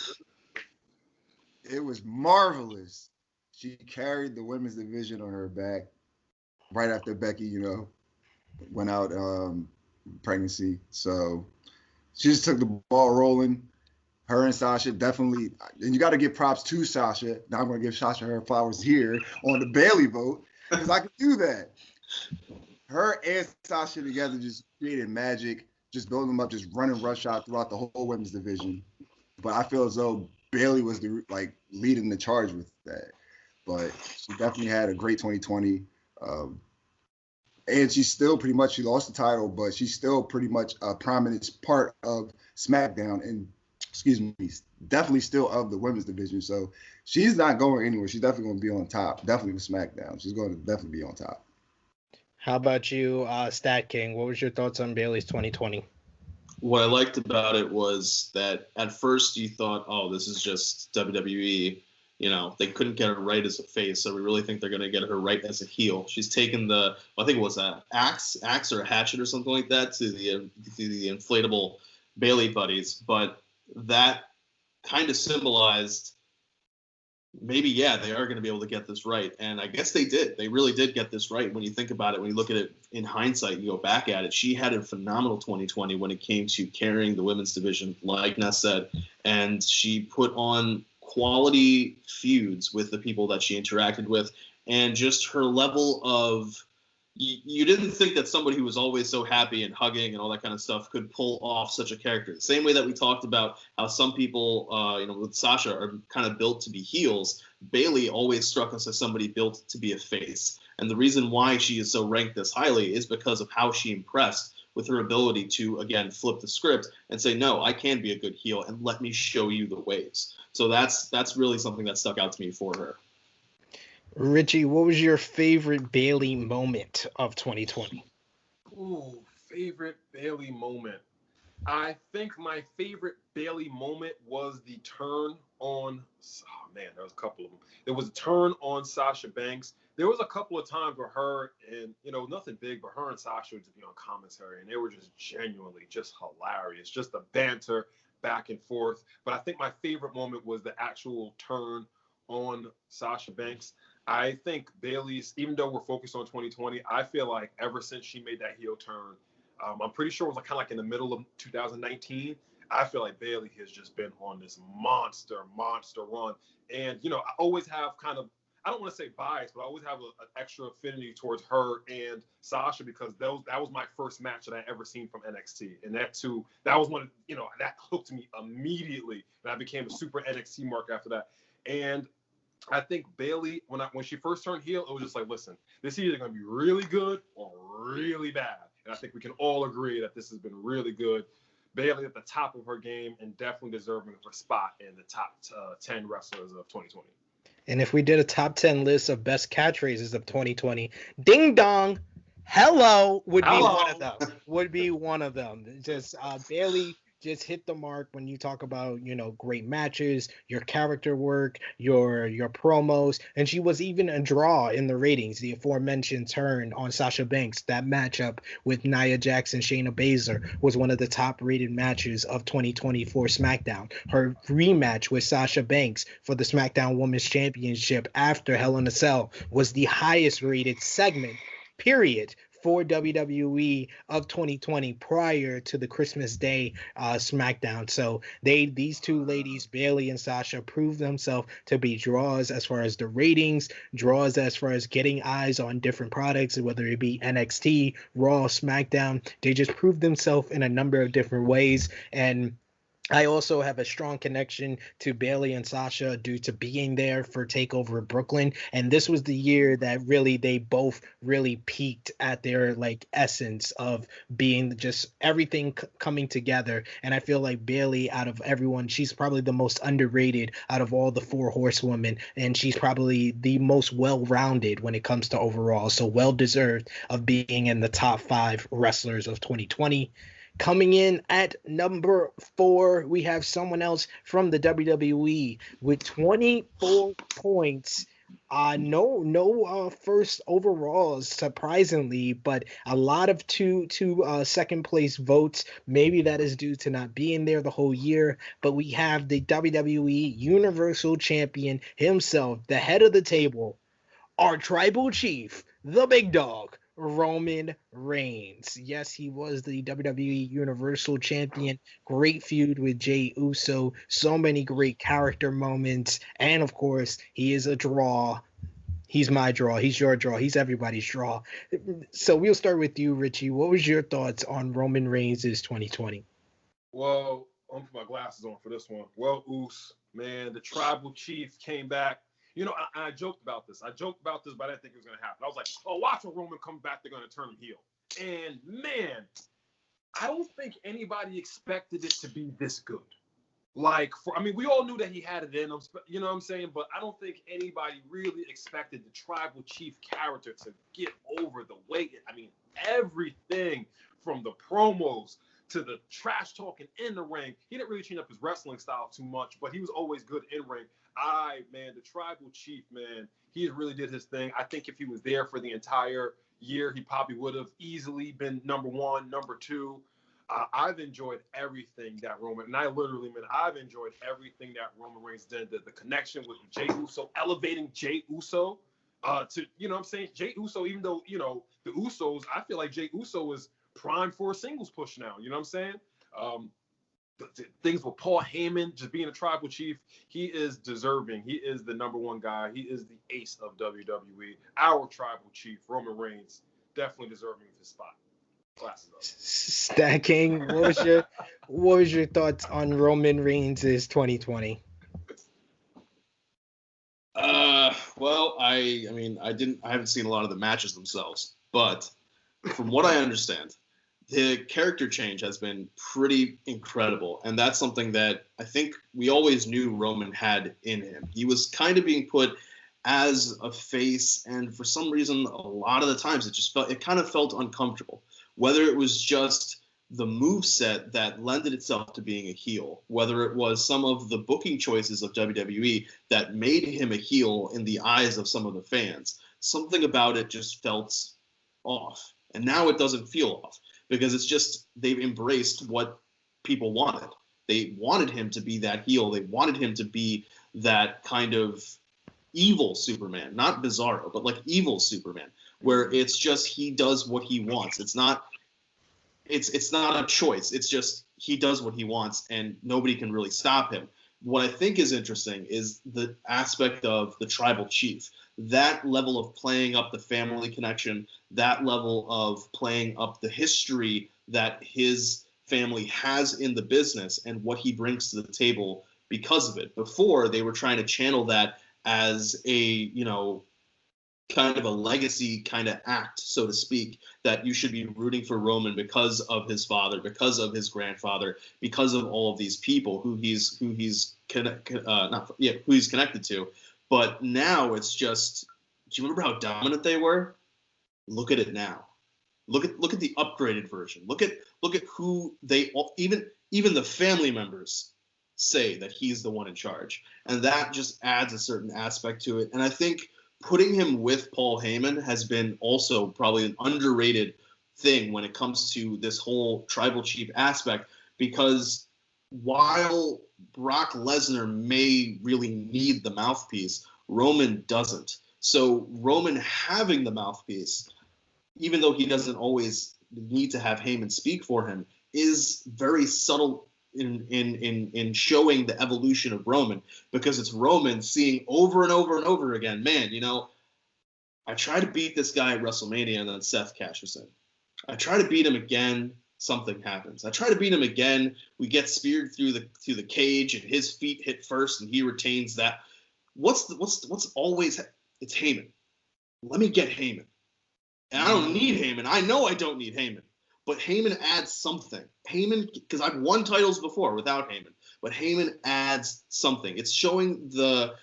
It was marvelous. She carried the women's division on her back right after Becky, went out pregnancy. So she just took the ball rolling. Her and Sasha definitely, and you got to give props to Sasha. Now I'm going to give Sasha her flowers here on the Bayley vote because I could do that. Her and Sasha together just created magic, just building them up, just running rush out throughout the whole women's division. But I feel as though Bayley was leading the charge with that. But she definitely had a great 2020. And she's still she lost the title, but she's still pretty much a prominent part of SmackDown and, definitely still of the women's division. So she's not going anywhere. She's definitely going to be on top, definitely with SmackDown. She's going to definitely be on top. How about you, StatKing? What was your thoughts on Bayley's 2020? What I liked about it was that at first you thought, oh, this is just WWE. They couldn't get her right as a face, so we really think they're going to get her right as a heel. She's taken I think it was an axe or a hatchet or something like that to the inflatable Bayley buddies. But that kind of symbolized maybe, they are going to be able to get this right. And I guess they did. They really did get this right. When you think about it, when you look at it in hindsight, you go back at it, she had a phenomenal 2020 when it came to carrying the women's division, like Ness said. And she put on quality feuds with the people that she interacted with. And just her level of, you didn't think that somebody who was always so happy and hugging and all that kind of stuff could pull off such a character. The same way that we talked about how some people, with Sasha are kind of built to be heels, Bayley always struck us as somebody built to be a face. And the reason why she is so ranked this highly is because of how she impressed with her ability to, again, flip the script and say, no, I can be a good heel and let me show you the ways. So that's really something that stuck out to me for her. Richie, what was your favorite Bayley moment of 2020? Ooh, favorite Bayley moment. I think my favorite Bayley moment was the turn on, there was a couple of them. There was a turn on Sasha Banks. There was a couple of times where her and, nothing big, but her and Sasha would just be on commentary, and they were just genuinely just hilarious. Just the banter back and forth. But I think my favorite moment was the actual turn on Sasha Banks. I think Bayley's, even though we're focused on 2020, I feel like ever since she made that heel turn, I'm pretty sure it was kind of in the middle of 2019. I feel like Bayley has just been on this monster run. And, I always have I don't want to say bias, but I always have an extra affinity towards her and Sasha because that was my first match that I ever seen from NXT. And that was one, that hooked me immediately. And I became a super NXT mark after that. And I think Bayley, when she first turned heel, it was just like, listen, this is either going to be really good or really bad. And I think we can all agree that this has been really good. Bayley at the top of her game and definitely deserving of her spot in the top 10 wrestlers of 2020. And if we did a top 10 list of best catchphrases of 2020, ding dong, hello would be one of them. Just Bayley just hit the mark when you talk about, great matches, your character work, your promos. And she was even a draw in the ratings. The aforementioned turn on Sasha Banks, that matchup with Nia Jax and Shayna Baszler was one of the top rated matches of 2020 for SmackDown. Her rematch with Sasha Banks for the SmackDown Women's Championship after Hell in a Cell was the highest rated segment, period, for WWE of 2020 prior to the Christmas Day SmackDown. So these two ladies, Bayley and Sasha, proved themselves to be draws as far as the ratings, draws as far as getting eyes on different products, whether it be NXT, Raw, SmackDown. They just proved themselves in a number of different ways. And I also have a strong connection to Bailey and Sasha due to being there for TakeOver Brooklyn. And this was the year that really they both really peaked at their like essence of being just everything coming together. And I feel like Bailey, out of everyone, she's probably the most underrated out of all the four horsewomen. And she's probably the most well-rounded when it comes to overall. So well deserved of being in the top 5 wrestlers of 2020. Coming in at number 4, we have someone else from the WWE with 24 points. No first overalls, surprisingly, but a lot of two second place votes. Maybe that is due to not being there the whole year. But we have the WWE Universal Champion himself, the head of the table, our tribal chief, the big dog, Roman Reigns. Yes, he was the WWE Universal Champion. Great feud with Jey Uso. So many great character moments. And of course, he is a draw. He's my draw. He's your draw. He's everybody's draw. So we'll start with you, Richie. What was your thoughts on Roman Reigns' 2020? Well, I'm gonna put my glasses on for this one. Well, Oos, man, the tribal chief came back. You know, I joked about this. But I didn't think it was going to happen. I was like, oh, watch when Roman come back, they're going to turn him heel. And, man, I don't think anybody expected it to be this good. We all knew that he had it in him, you know what I'm saying? But I don't think anybody really expected the tribal chief character to get over the weight. I mean, everything from the promos to the trash talking in the ring. He didn't really change up his wrestling style too much, but he was always good in ring. The tribal chief, man, he really did his thing. I think if he was there for the entire year, he probably would have easily been number 1, number 2. I've enjoyed everything that I've enjoyed everything that Roman Reigns did. The connection with Jey Uso, elevating Jey Uso to, you know what I'm saying? Jey Uso, even though, you know, the Usos, I feel like Jey Uso is primed for a singles push now. You know what I'm saying? The things with Paul Heyman just being a tribal chief, he is deserving. He is the number 1 guy. He is the ace of WWE. Our tribal chief, Roman Reigns, definitely deserving of his spot. Glasses up. StatKing, what was your thoughts on Roman Reigns' 2020? Well, I haven't seen a lot of the matches themselves, but from what I understand, the character change has been pretty incredible, and that's something that I think we always knew Roman had in him. He was kind of being put as a face, and for some reason, a lot of the times it kind of felt uncomfortable. Whether it was just the moveset that lended itself to being a heel, whether it was some of the booking choices of WWE that made him a heel in the eyes of some of the fans, something about it just felt off. And now it doesn't feel off, because it's just they've embraced what people wanted. They wanted him to be that heel. They wanted him to be that kind of evil Superman, not Bizarro, but like evil Superman, where it's just he does what he wants. It's not a choice. It's just he does what he wants, and nobody can really stop him. What I think is interesting is the aspect of the tribal chief. That level of playing up the family connection, that level of playing up the history that his family has in the business and what he brings to the table because of it. Before, they were trying to channel that as a, you know, kind of a legacy kind of act, so to speak, that you should be rooting for Roman because of his father, because of his grandfather, because of all of these people who he's connected to. But now it's just, do you remember how dominant they were? Look at it now. Look at the upgraded version. Look at who they even the family members say that he's the one in charge, and that just adds a certain aspect to it. And I think putting him with Paul Heyman has been also probably an underrated thing when it comes to this whole tribal chief aspect, because while Brock Lesnar may really need the mouthpiece, Roman doesn't. So Roman having the mouthpiece, even though he doesn't always need to have Heyman speak for him, is very subtle in showing the evolution of Roman, because it's Roman seeing over and over and over again, man, you know, I tried to beat this guy at WrestleMania and then Seth cashes in. I try to beat him again. something happens. I try to beat him again. We get speared through the cage, and his feet hit first, and he retains that. What's always? It's Heyman. Let me get Heyman. And I don't need Heyman. I know I don't need Heyman. But Heyman adds something. Heyman, because I've won titles before without Heyman. But Heyman adds something. It's showing the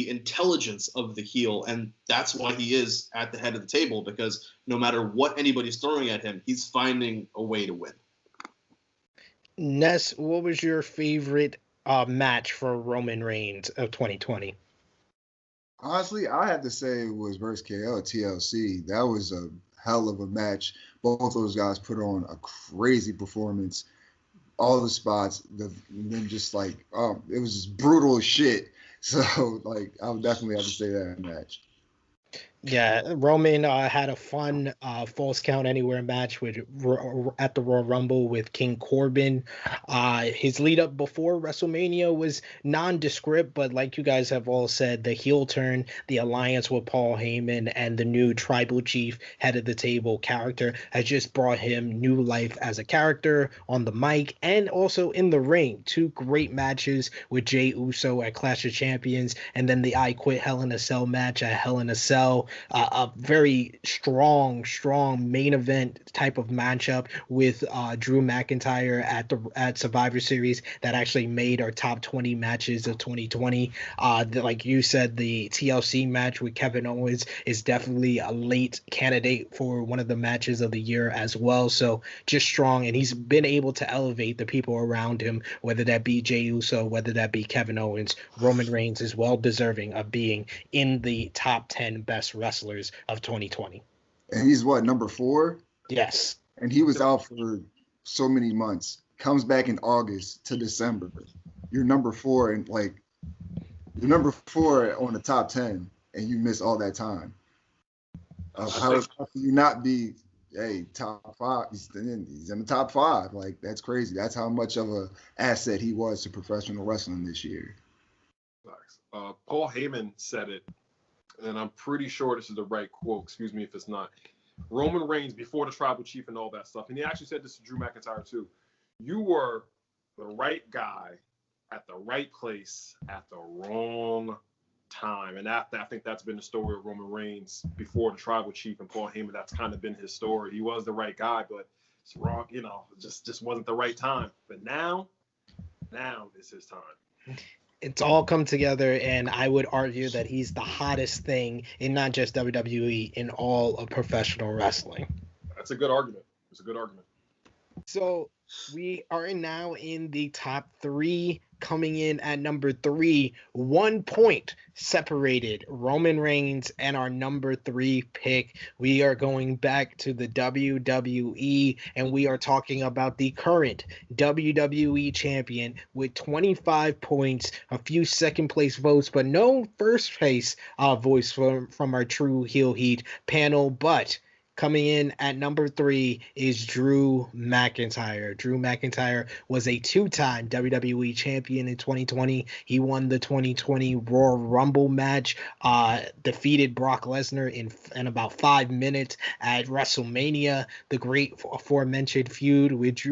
intelligence of the heel, and that's why he is at the head of the table, because no matter what anybody's throwing at him, he's finding a way to win. Ness, what was your favorite match for Roman Reigns of 2020? Honestly, I have to say it was versus KO TLC. That was a hell of a match. Both those guys put on a crazy performance. All the spots, then just like, it was just brutal as shit. So, like, I would definitely have to say that match. Yeah, Roman had a fun Falls Count Anywhere match at the Royal Rumble with King Corbin. His lead up before WrestleMania was nondescript, but like you guys have all said, the heel turn, the alliance with Paul Heyman, and the new Tribal Chief head of the table character has just brought him new life as a character on the mic and also in the ring. Two great matches with Jey Uso at Clash of Champions, and then the I Quit Hell in a Cell match at Hell in a Cell. A very strong main event type of matchup with Drew McIntyre at Survivor Series that actually made our top 20 matches of 2020. Like you said, the TLC match with Kevin Owens is definitely a late candidate for one of the matches of the year as well. So just strong, and he's been able to elevate the people around him, whether that be Jey Uso, whether that be Kevin Owens. Roman Reigns is well deserving of being in the top 10 best wrestlers of 2020. And he's what, number 4? Yes. And he was out for so many months. Comes back in August to December. You're number 4, and like you're number 4 on the top 10, and you miss all that time. How can you not be top 5? He's in the top 5. Like, that's crazy. That's how much of a asset he was to professional wrestling this year. Paul Heyman said it, and I'm pretty sure this is the right quote. Excuse me if it's not. Roman Reigns, before the Tribal Chief and all that stuff, and he actually said this to Drew McIntyre too. You were the right guy at the right place at the wrong time, and I think that's been the story of Roman Reigns before the Tribal Chief and Paul Heyman. That's kind of been his story. He was the right guy, but it's wrong. Just wasn't the right time. But now is his time. It's all come together, and I would argue that he's the hottest thing in not just WWE, in all of professional wrestling. That's a good argument. It's a good argument. So we are now in the top 3. Coming in at number 3, 1 point separated Roman Reigns and our number 3 pick. We are going back to the WWE, and we are talking about the current WWE champion with 25 points, a few second place votes, but no first place voice from our true heel heat panel. But coming in at number 3 is Drew McIntyre. Drew McIntyre was a 2-time WWE champion in 2020. He won the 2020 Royal Rumble match, defeated Brock Lesnar in about 5 minutes at WrestleMania. The great aforementioned feud with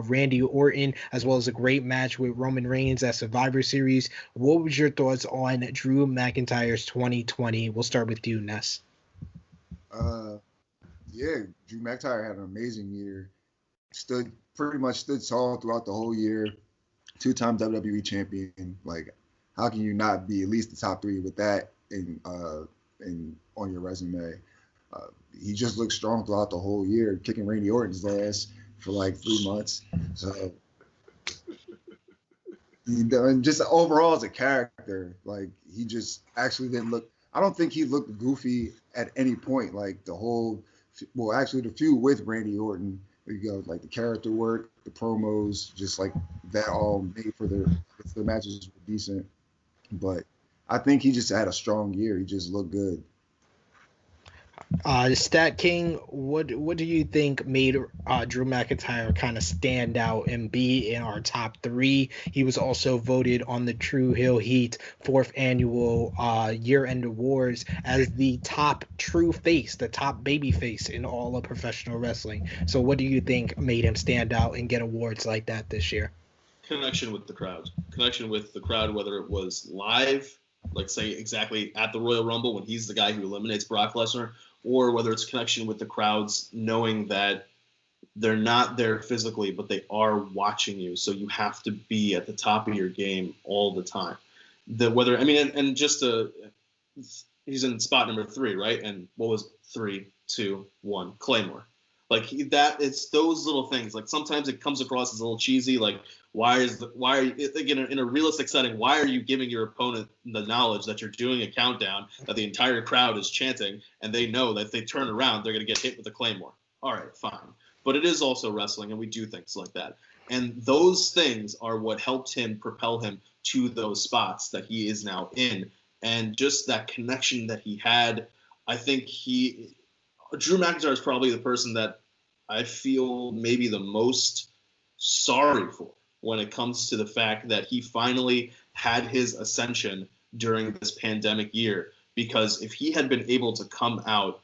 Randy Orton, as well as a great match with Roman Reigns at Survivor Series. What was your thoughts on Drew McIntyre's 2020? We'll start with you, Ness. Yeah, Drew McIntyre had an amazing year. Pretty much stood tall throughout the whole year. 2-time WWE champion. Like, how can you not be at least the top 3 with that in on your resume? He just looked strong throughout the whole year, kicking Randy Orton's ass for like 3 months. So, and just overall as a character, like, he just actually didn't look. I don't think he looked goofy at any point. Like, the feud with Randy Orton, like the character work, the promos, just like that all made for the matches were decent. But I think he just had a strong year. He just looked good. StatKing, what do you think made Drew McIntyre kind of stand out and be in our top three? He was also voted on the True Hill Heat 4th annual year-end awards as the top true face, the top baby face in all of professional wrestling. So what do you think made him stand out and get awards like that this year? Connection with the crowd. Connection with the crowd, whether it was live, like say exactly at the Royal Rumble when he's the guy who eliminates Brock Lesnar, or whether it's connection with the crowds, knowing that they're not there physically, but they are watching you. So you have to be at the top of your game all the time. He's in spot number 3, right? And what was 3, 2, 1, Claymore. It's those little things. Like sometimes it comes across as a little cheesy. Like why are you in a realistic setting? Why are you giving your opponent the knowledge that you're doing a countdown that the entire crowd is chanting, and they know that if they turn around they're going to get hit with a Claymore? All right, fine. But it is also wrestling, and we do things like that. And those things are what helped him propel him to those spots that he is now in, and just that connection that he had. I think Drew McIntyre is probably the person that I feel maybe the most sorry for when it comes to the fact that he finally had his ascension during this pandemic year. Because if he had been able to come out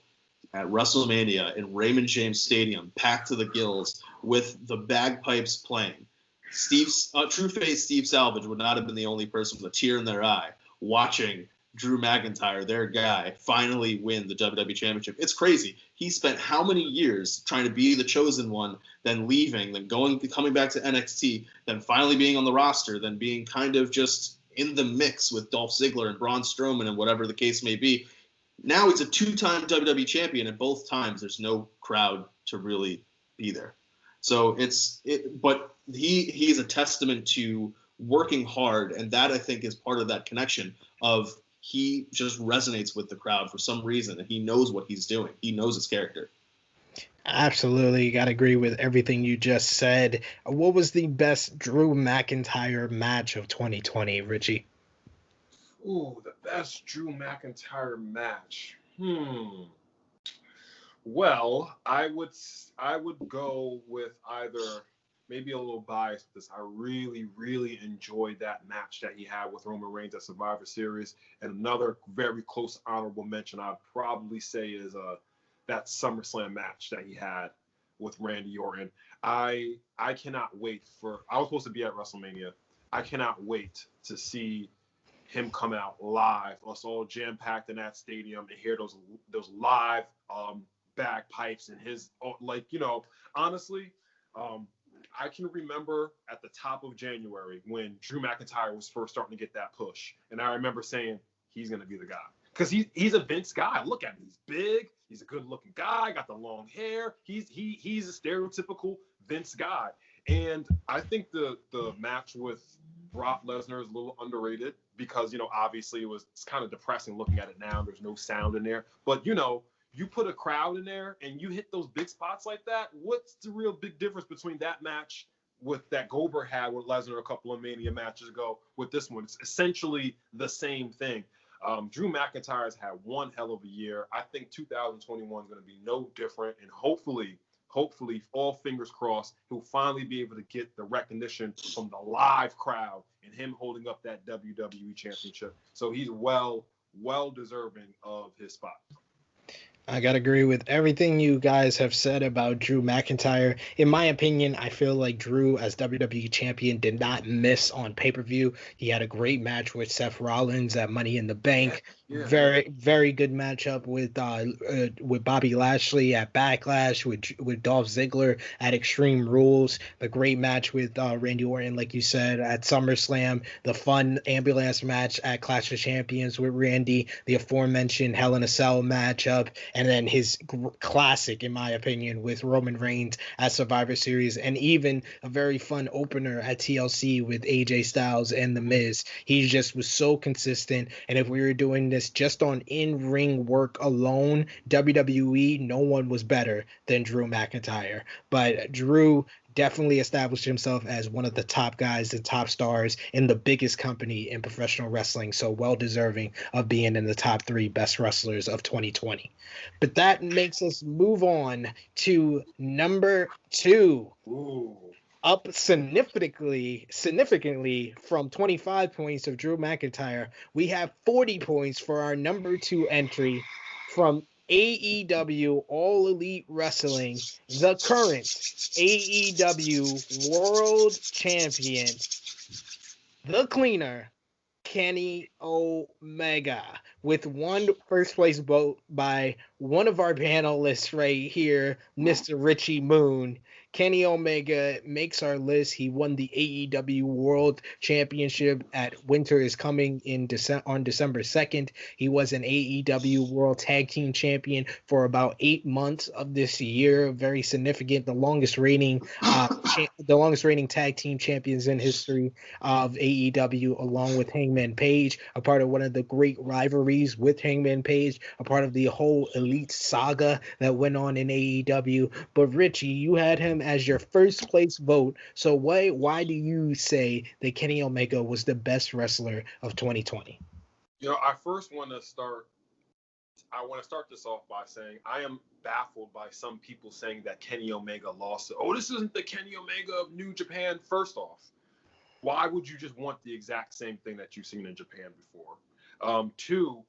at WrestleMania in Raymond James Stadium, packed to the gills, with the bagpipes playing, true face Steve Salvage would not have been the only person with a tear in their eye watching Drew McIntyre, their guy, finally win the WWE Championship. It's crazy. He spent how many years trying to be the chosen one, then leaving, then coming back to NXT, then finally being on the roster, then being kind of just in the mix with Dolph Ziggler and Braun Strowman and whatever the case may be. Now he's a 2-time WWE champion, and both times there's no crowd to really be there. So but he's a testament to working hard, and that I think is part of that connection of he just resonates with the crowd for some reason, and he knows what he's doing. He knows his character. Absolutely. Got to agree with everything you just said. What was the best Drew McIntyre match of 2020, Richie? Ooh, the best Drew McIntyre match. Well, I would go with either, maybe a little biased with this. I really, really enjoyed that match that he had with Roman Reigns at Survivor Series. And another very close honorable mention I'd probably say is that SummerSlam match that he had with Randy Orton. I cannot wait I was supposed to be at WrestleMania. I cannot wait to see him come out live, us all jam-packed in that stadium, and hear those live bagpipes and his, honestly, I can remember at the top of January when Drew McIntyre was first starting to get that push. And I remember saying, he's going to be the guy. Because he's a Vince guy. Look at him. He's big. He's a good-looking guy. Got the long hair. He's a stereotypical Vince guy. And I think the match with Brock Lesnar is a little underrated because, obviously it's kind of depressing looking at it now. There's no sound in there. But, you put a crowd in there and you hit those big spots like that, what's the real big difference between that match with that Goldberg had with Lesnar a couple of Mania matches ago with this one? It's essentially the same thing. Drew McIntyre's had one hell of a year. I think 2021 is going to be no different, and hopefully, all fingers crossed, he'll finally be able to get the recognition from the live crowd and him holding up that WWE Championship. So he's well deserving of his spot. I got to agree with everything you guys have said about Drew McIntyre. In my opinion, I feel like Drew as WWE champion did not miss on pay-per-view. He had a great match with Seth Rollins at Money in the Bank. Yeah. Very, very good matchup with Bobby Lashley at Backlash, with Dolph Ziggler at Extreme Rules. The great match with Randy Orton, like you said, at SummerSlam. The fun ambulance match at Clash of Champions with Randy. The aforementioned Hell in a Cell matchup. And then his classic, in my opinion, with Roman Reigns at Survivor Series, and even a very fun opener at TLC with AJ Styles and The Miz. He just was so consistent. And if we were doing this just on in-ring work alone, WWE, no one was better than Drew McIntyre. But Drew definitely established himself as one of the top guys, the top stars in the biggest company in professional wrestling, so well deserving of being in the top 3 best wrestlers of 2020. But that makes us move on to number 2. Ooh. Up significantly from 25 points of Drew McIntyre, we have 40 points for our number 2 entry from AEW All Elite Wrestling, the current AEW World Champion, the cleaner, Kenny Omega, with one first place vote by one of our panelists right here, Mr. Richie Moon. Kenny Omega makes our list. He won the AEW World Championship at Winter is Coming on December 2nd. He was an AEW World Tag Team Champion for about 8 months of this year. Very significant. The longest reigning tag team champions in history of AEW, along with Hangman Page, a part of one of the great rivalries with Hangman Page, a part of the whole Elite saga that went on in AEW. But Richie, you had him as your first place vote. So why do you say that Kenny Omega was the best wrestler of 2020? I first want to start this off by saying I am baffled by some people saying that Kenny Omega lost. This isn't the Kenny Omega of New Japan. First off, why would you just want the exact same thing that you've seen in Japan before? 2,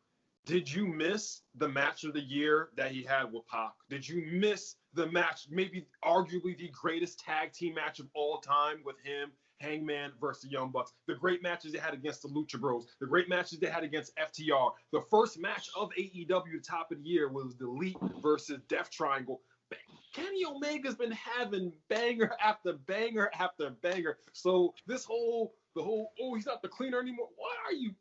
did you miss the match of the year that he had with Pac? Did you miss the match, maybe arguably the greatest tag team match of all time with him, Hangman versus the Young Bucks? The great matches they had against the Lucha Bros, the great matches they had against FTR. The first match of AEW top of the year was the Elite versus Death Triangle. Kenny Omega's been having banger after banger after banger. So the whole he's not the cleaner anymore. What are you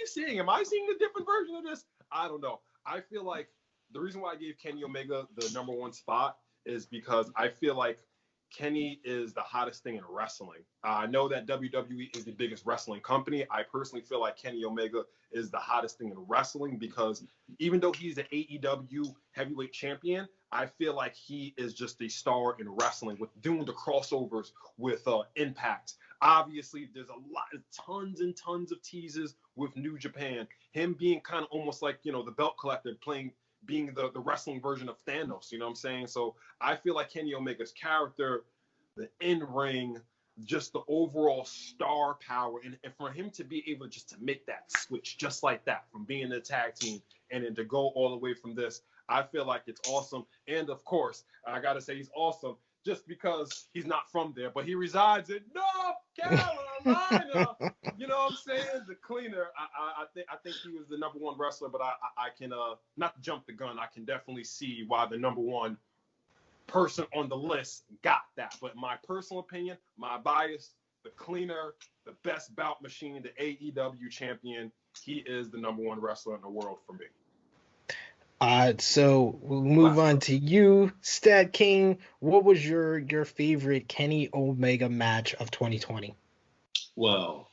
seeing? Am I seeing a different version of this? I don't know. I feel like the reason why I gave Kenny Omega the number 1 spot is because I feel like Kenny is the hottest thing in wrestling. I know that WWE is the biggest wrestling company. I personally feel like Kenny Omega is the hottest thing in wrestling because even though he's the AEW heavyweight champion, I feel like he is just a star in wrestling with doing the crossovers with Impact. Obviously, there's tons and tons of teases with New Japan. Him being kind of almost like, the belt collector being the wrestling version of Thanos, you know what I'm saying? So I feel like Kenny Omega's character, the in-ring, just the overall star power, and for him to be able just to make that switch just like that from being in a tag team and then to go all the way from this, I feel like it's awesome. And of course, I got to say he's awesome just because he's not from there, but he resides in North Carolina. You know what I'm saying? The cleaner. I think he was the number 1 wrestler, but I can not to jump the gun. I can definitely see why the number 1 person on the list got that. But my personal opinion, my bias, the cleaner, the best bout machine, the AEW champion, he is the number 1 wrestler in the world for me. So we'll move on to you, StatKing. What was your favorite Kenny Omega match of 2020? Well,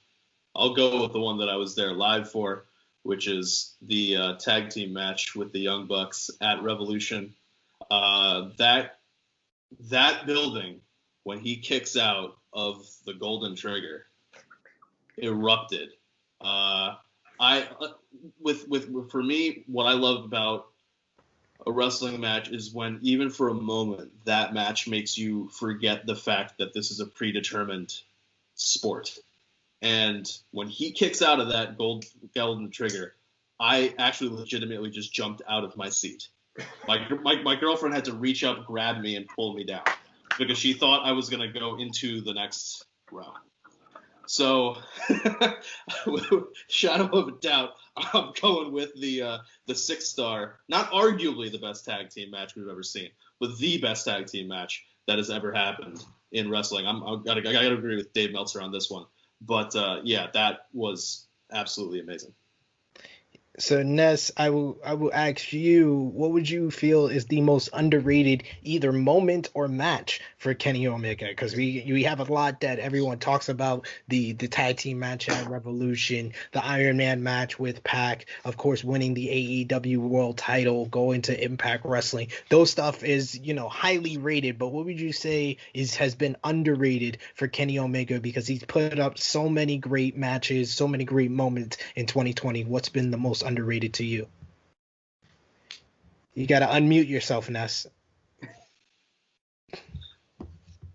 I'll go with the one that I was there live for, which is the tag team match with the Young Bucks at Revolution. That building, when he kicks out of the Golden Trigger, erupted. For me, what I love about a wrestling match is when, even for a moment, that match makes you forget the fact that this is a predetermined sport. And when he kicks out of that Golden Trigger, I actually legitimately just jumped out of my seat. My girlfriend had to reach up, grab me, and pull me down because she thought I was going to go into the next round. So, shadow of a doubt, I'm going with the 6-star, not arguably the best tag team match we've ever seen, but the best tag team match that has ever happened in wrestling. I gotta agree with Dave Meltzer on this one, but that was absolutely amazing. So Ness, I will ask you, what would you feel is the most underrated either moment or match for Kenny Omega? Because we have a lot that everyone talks about, the tag team match at Revolution, the Iron Man match with Pac, of course winning the AEW World Title, going to Impact Wrestling. Those stuff is highly rated, but what would you say has been underrated for Kenny Omega because he's put up so many great matches, so many great moments in 2020? What's been the most underrated to you? You got to unmute yourself, Ness.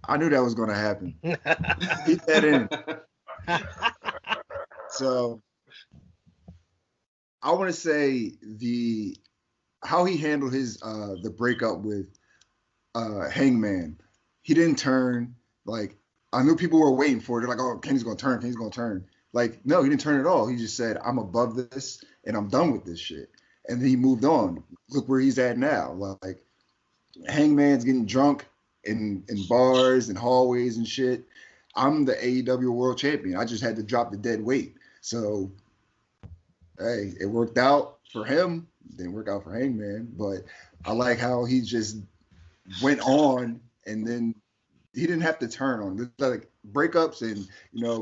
I knew that was going to happen. Keep that in. So I want to say how he handled his the breakup with Hangman. He didn't turn. Like, I knew people were waiting for it. They're like, oh, Kenny's going to turn. Kenny's going to turn. Like, no, he didn't turn at all. He just said, I'm above this and I'm done with this shit. And then he moved on. Look where he's at now. Like, Hangman's getting drunk in bars and hallways and shit. I'm the AEW World Champion. I just had to drop the dead weight. So, hey, it worked out for him. It didn't work out for Hangman. But I like how he just went on and then he didn't have to turn on. There's like breakups and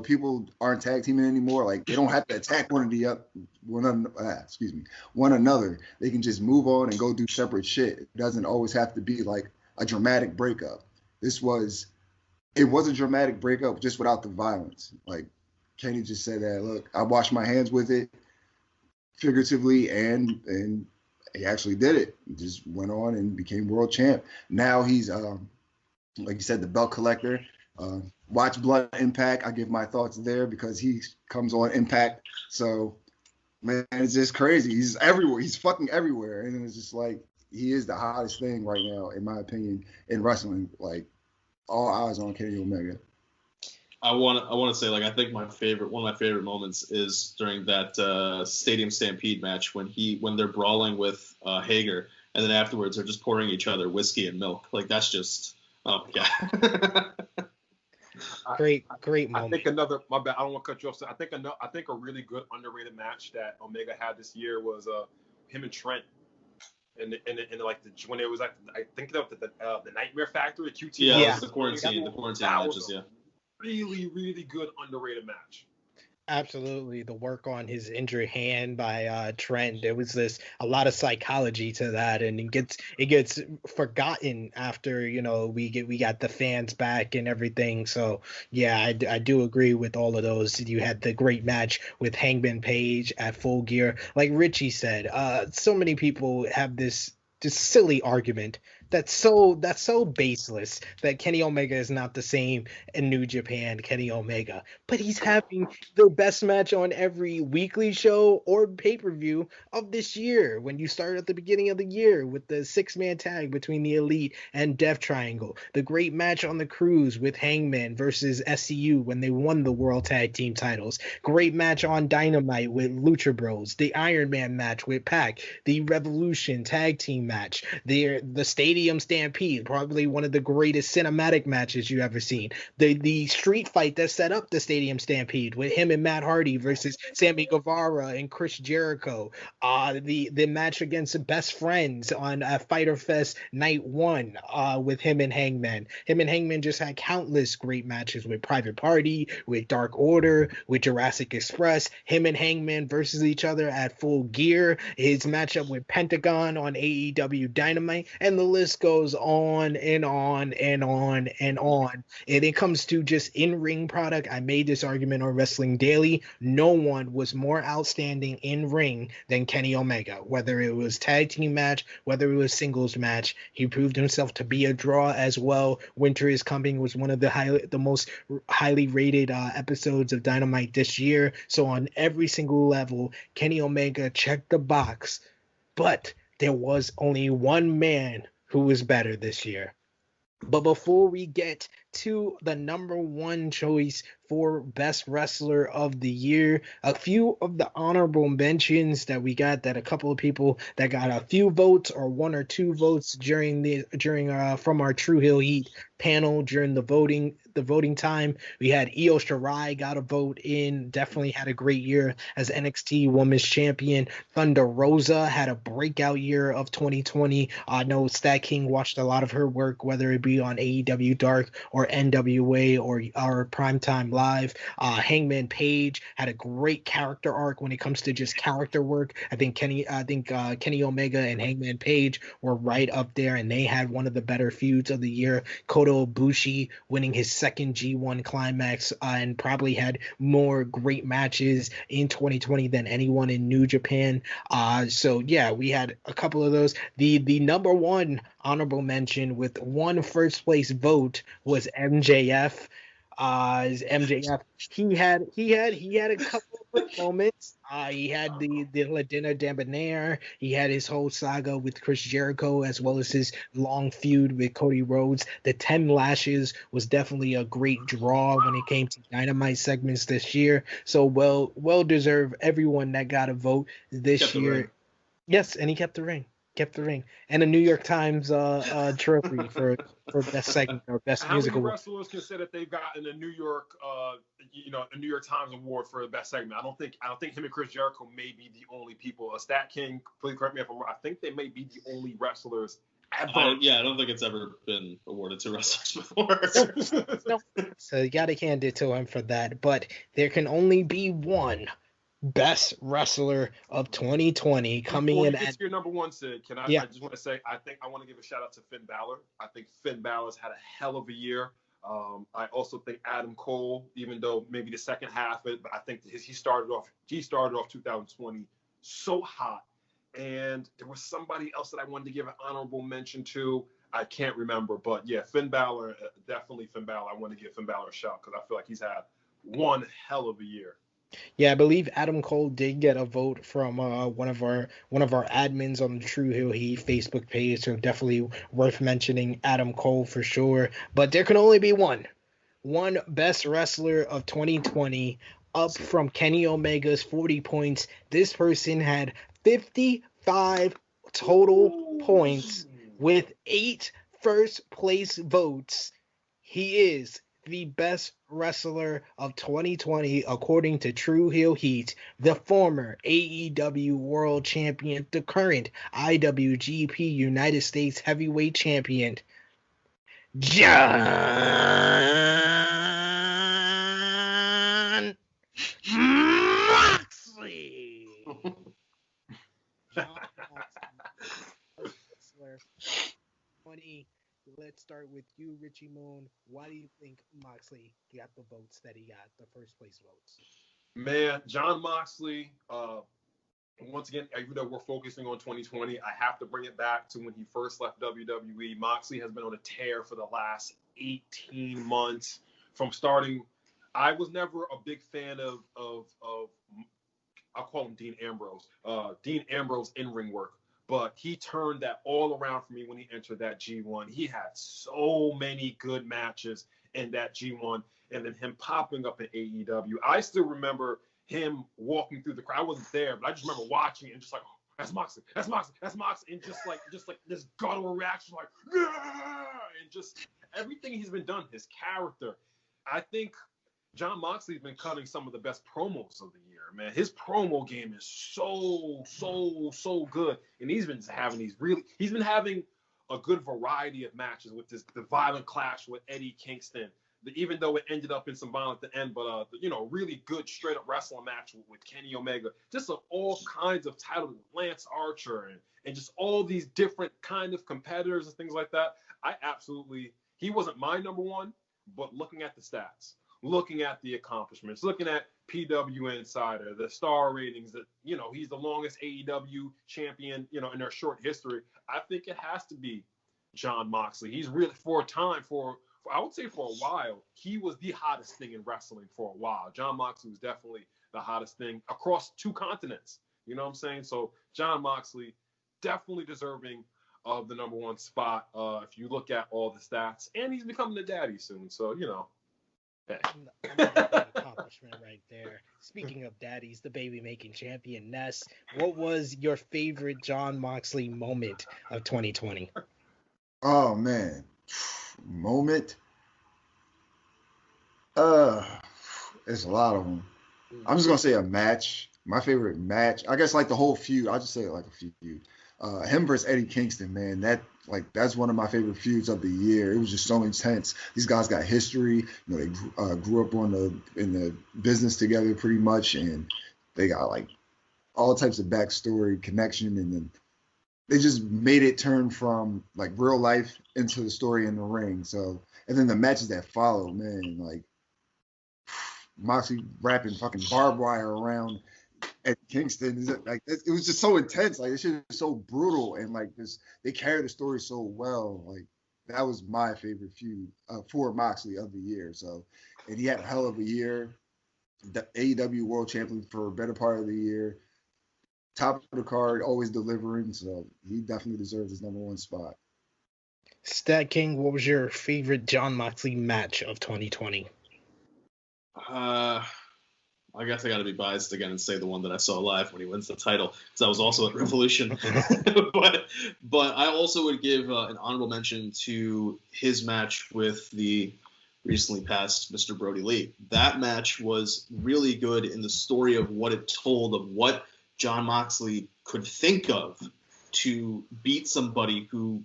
people aren't tag teaming anymore. Like, they don't have to attack one another. They can just move on and go do separate shit. It doesn't always have to be like a dramatic breakup. It was a dramatic breakup just without the violence. Like, Kenny just said that, look, I washed my hands with it figuratively and he actually did it. He just went on and became world champ. Now he's like you said, the belt collector. Watch Blood Impact. I give my thoughts there because he comes on Impact. So, man, it's just crazy. He's everywhere. He's fucking everywhere. And it's just like, he is the hottest thing right now, in my opinion, in wrestling. Like, all eyes on Kenny Omega. I want to say, like, I think one of my favorite moments is during that Stadium Stampede match when they're brawling with Hager, and then afterwards they're just pouring each other whiskey and milk. Like, that's just, oh my god. Great moment. I think my bad. I don't want to cut you off. So I think a really good underrated match that Omega had this year was him and Trent. And like when it was like, I think of the Nightmare Factory, QT. Yeah. The quarantine matches. Yeah. Really, really good underrated match. Absolutely, the work on his injured hand by Trent. There was a lot of psychology to that, and it gets forgotten after we got the fans back and everything. So yeah, I do agree with all of those. You had the great match with Hangman Page at Full Gear, like Richie said. So many people have this silly argument that's so baseless that Kenny Omega is not the same in New Japan Kenny Omega, but he's having the best match on every weekly show or pay-per-view of this year. When you start at the beginning of the year with the 6-man tag between the Elite and Death Triangle, the great match on the cruise with Hangman versus SCU when they won the World Tag Team titles, great match on Dynamite with Lucha Bros, the Iron Man match with Pac, the Revolution tag team match, the Stadium Stampede, probably one of the greatest cinematic matches you ever seen. The street fight that set up the Stadium Stampede with him and Matt Hardy versus Sammy Guevara and Chris Jericho. The match against Best Friends on Fyter Fest Night 1 with him and Hangman. Him and Hangman just had countless great matches with Private Party, with Dark Order, with Jurassic Express. Him and Hangman versus each other at Full Gear. His matchup with Pentagon on AEW Dynamite, and the list goes on and on and on and on. And it comes to just in-ring product. I made this argument on Wrestling Daily. No one was more outstanding in ring than Kenny Omega. Whether it was tag team match, whether it was singles match, he proved himself to be a draw as well. Winter is Coming was one of the most highly rated episodes of Dynamite this year. So on every single level, Kenny Omega checked the box. But there was only one man who was better this year. But before we get to the #1 choice for Best Wrestler of the Year. A few of the honorable mentions that we got, that a couple of people that got a few votes or 1 or 2 votes during from our True Hill Heat panel during the voting time. We had Io Shirai got a vote in, definitely had a great year as NXT Women's Champion. Thunder Rosa had a breakout year of 2020. I know StatKing watched a lot of her work, whether it be on AEW Dark or NWA or our Primetime Live. Hangman Page had a great character arc when it comes to just character work. I think Kenny Omega and Hangman Page were right up there, and they had one of the better feuds of the year. Kota Ibushi winning his second G1 climax and probably had more great matches in 2020 than anyone in New Japan. So yeah, we had a couple of those. The #1 honorable mention with 1 first place vote was MJF. MJF, he had a couple of good moments. He had the Ladina Debonair. He had his whole saga with Chris Jericho, as well as his long feud with Cody Rhodes. The 10 Lashes was definitely a great draw when it came to Dynamite segments this year. So well deserved, everyone that got a vote this year. Yes, and he kept the ring. And a New York Times trophy for best segment or best musical. How many wrestlers can say that they've gotten a New York a New York Times award for the best segment? I don't think him and Chris Jericho may be the only people. StatKing, please correct me if I'm wrong, I think they may be the only wrestlers ever. I don't think it's ever been awarded to wrestlers before. No. So you gotta hand it to him for that. But there can only be one Best Wrestler of 2020 coming in at your #1, Sid. I just want to say, I want to give a shout out to Finn Balor. I think Finn Balor's had a hell of a year. I also think Adam Cole, even though maybe the second half of it, but I think he started off 2020 so hot. And there was somebody else that I wanted to give an honorable mention to. I can't remember, but yeah, Finn Balor, definitely Finn Balor. I want to give Finn Balor a shout because I feel like he's had one hell of a year. Yeah, I believe Adam Cole did get a vote from one of our admins on the True Hill Heat Facebook page, so definitely worth mentioning Adam Cole for sure. But there can only be one Best Wrestler of 2020, up from Kenny Omega's 40 points. This person had 55 total points with 8 first place votes. He is the Best Wrestler of 2020 according to True Hill Heat, the former AEW World Champion, the current IWGP United States Heavyweight Champion, John Moxley. John Moxley. 20. Let's start with you, Richie Moon. Why do you think Moxley got the votes that he got, the first place votes? Man, John Moxley, once again, even though we're focusing on 2020, I have to bring it back to when he first left WWE. Moxley has been on a tear for the last 18 months. From starting, I was never a big fan of I'll call him Dean Ambrose. Dean Ambrose in-ring work. But he turned that all around for me when he entered that G1. He had so many good matches in that G1, and then him popping up in AEW. I still remember him walking through the crowd. I wasn't there, but I just remember watching it and just like, oh, that's Moxley, and just like this guttural reaction, like, yeah! And just everything he's been done, his character. I think John Moxley's been cutting some of the best promos of the year, man. His promo game is so good. And he's been having a good variety of matches with the violent clash with Eddie Kingston. Even though it ended up in some violence at the end, but really good straight up wrestling match with Kenny Omega. Just all kinds of titles, Lance Archer and just all these different kind of competitors and things like that. He wasn't my #1, but looking at the stats, looking at the accomplishments, looking at PW Insider, the star ratings, that he's the longest AEW champion, in their short history. I think it has to be John Moxley. He's really I would say for a while, he was the hottest thing in wrestling for a while. John Moxley was definitely the hottest thing across 2 continents. You know what I'm saying? So John Moxley definitely deserving of the number one spot. If you look at all the stats, and he's becoming a daddy soon, so hey. Another accomplishment right there. Speaking of daddies, the baby making champion Ness. What was your favorite Jon Moxley moment of 2020? Oh man, moment. It's a lot of them. I'm just gonna say a match. My favorite match, I guess, like the whole feud. I'll just say it like a feud. Him versus Eddie Kingston, man. That's one of my favorite feuds of the year. It was just so intense. These guys got history. They grew up in the business together pretty much, and they got like all types of backstory connection, and then they just made it turn from like real life into the story in the ring. So, and then the matches that followed, man, like Moxley wrapping fucking barbed wire around at Kingston, it was just so intense. Like, this shit was so brutal, and like they carried the story so well. Like, that was my favorite feud for Moxley of the year. So, and he had a hell of a year. The AEW World Champion for a better part of the year. Top of the card, always delivering. So he definitely deserves his number one spot. StatKing, what was your favorite Jon Moxley match of 2020? I guess I got to be biased again and say the one that I saw live when he wins the title, because I was also at Revolution. but I also would give an honorable mention to his match with the recently passed Mr. Brody Lee. That match was really good in the story of what it told of what Jon Moxley could think of to beat somebody who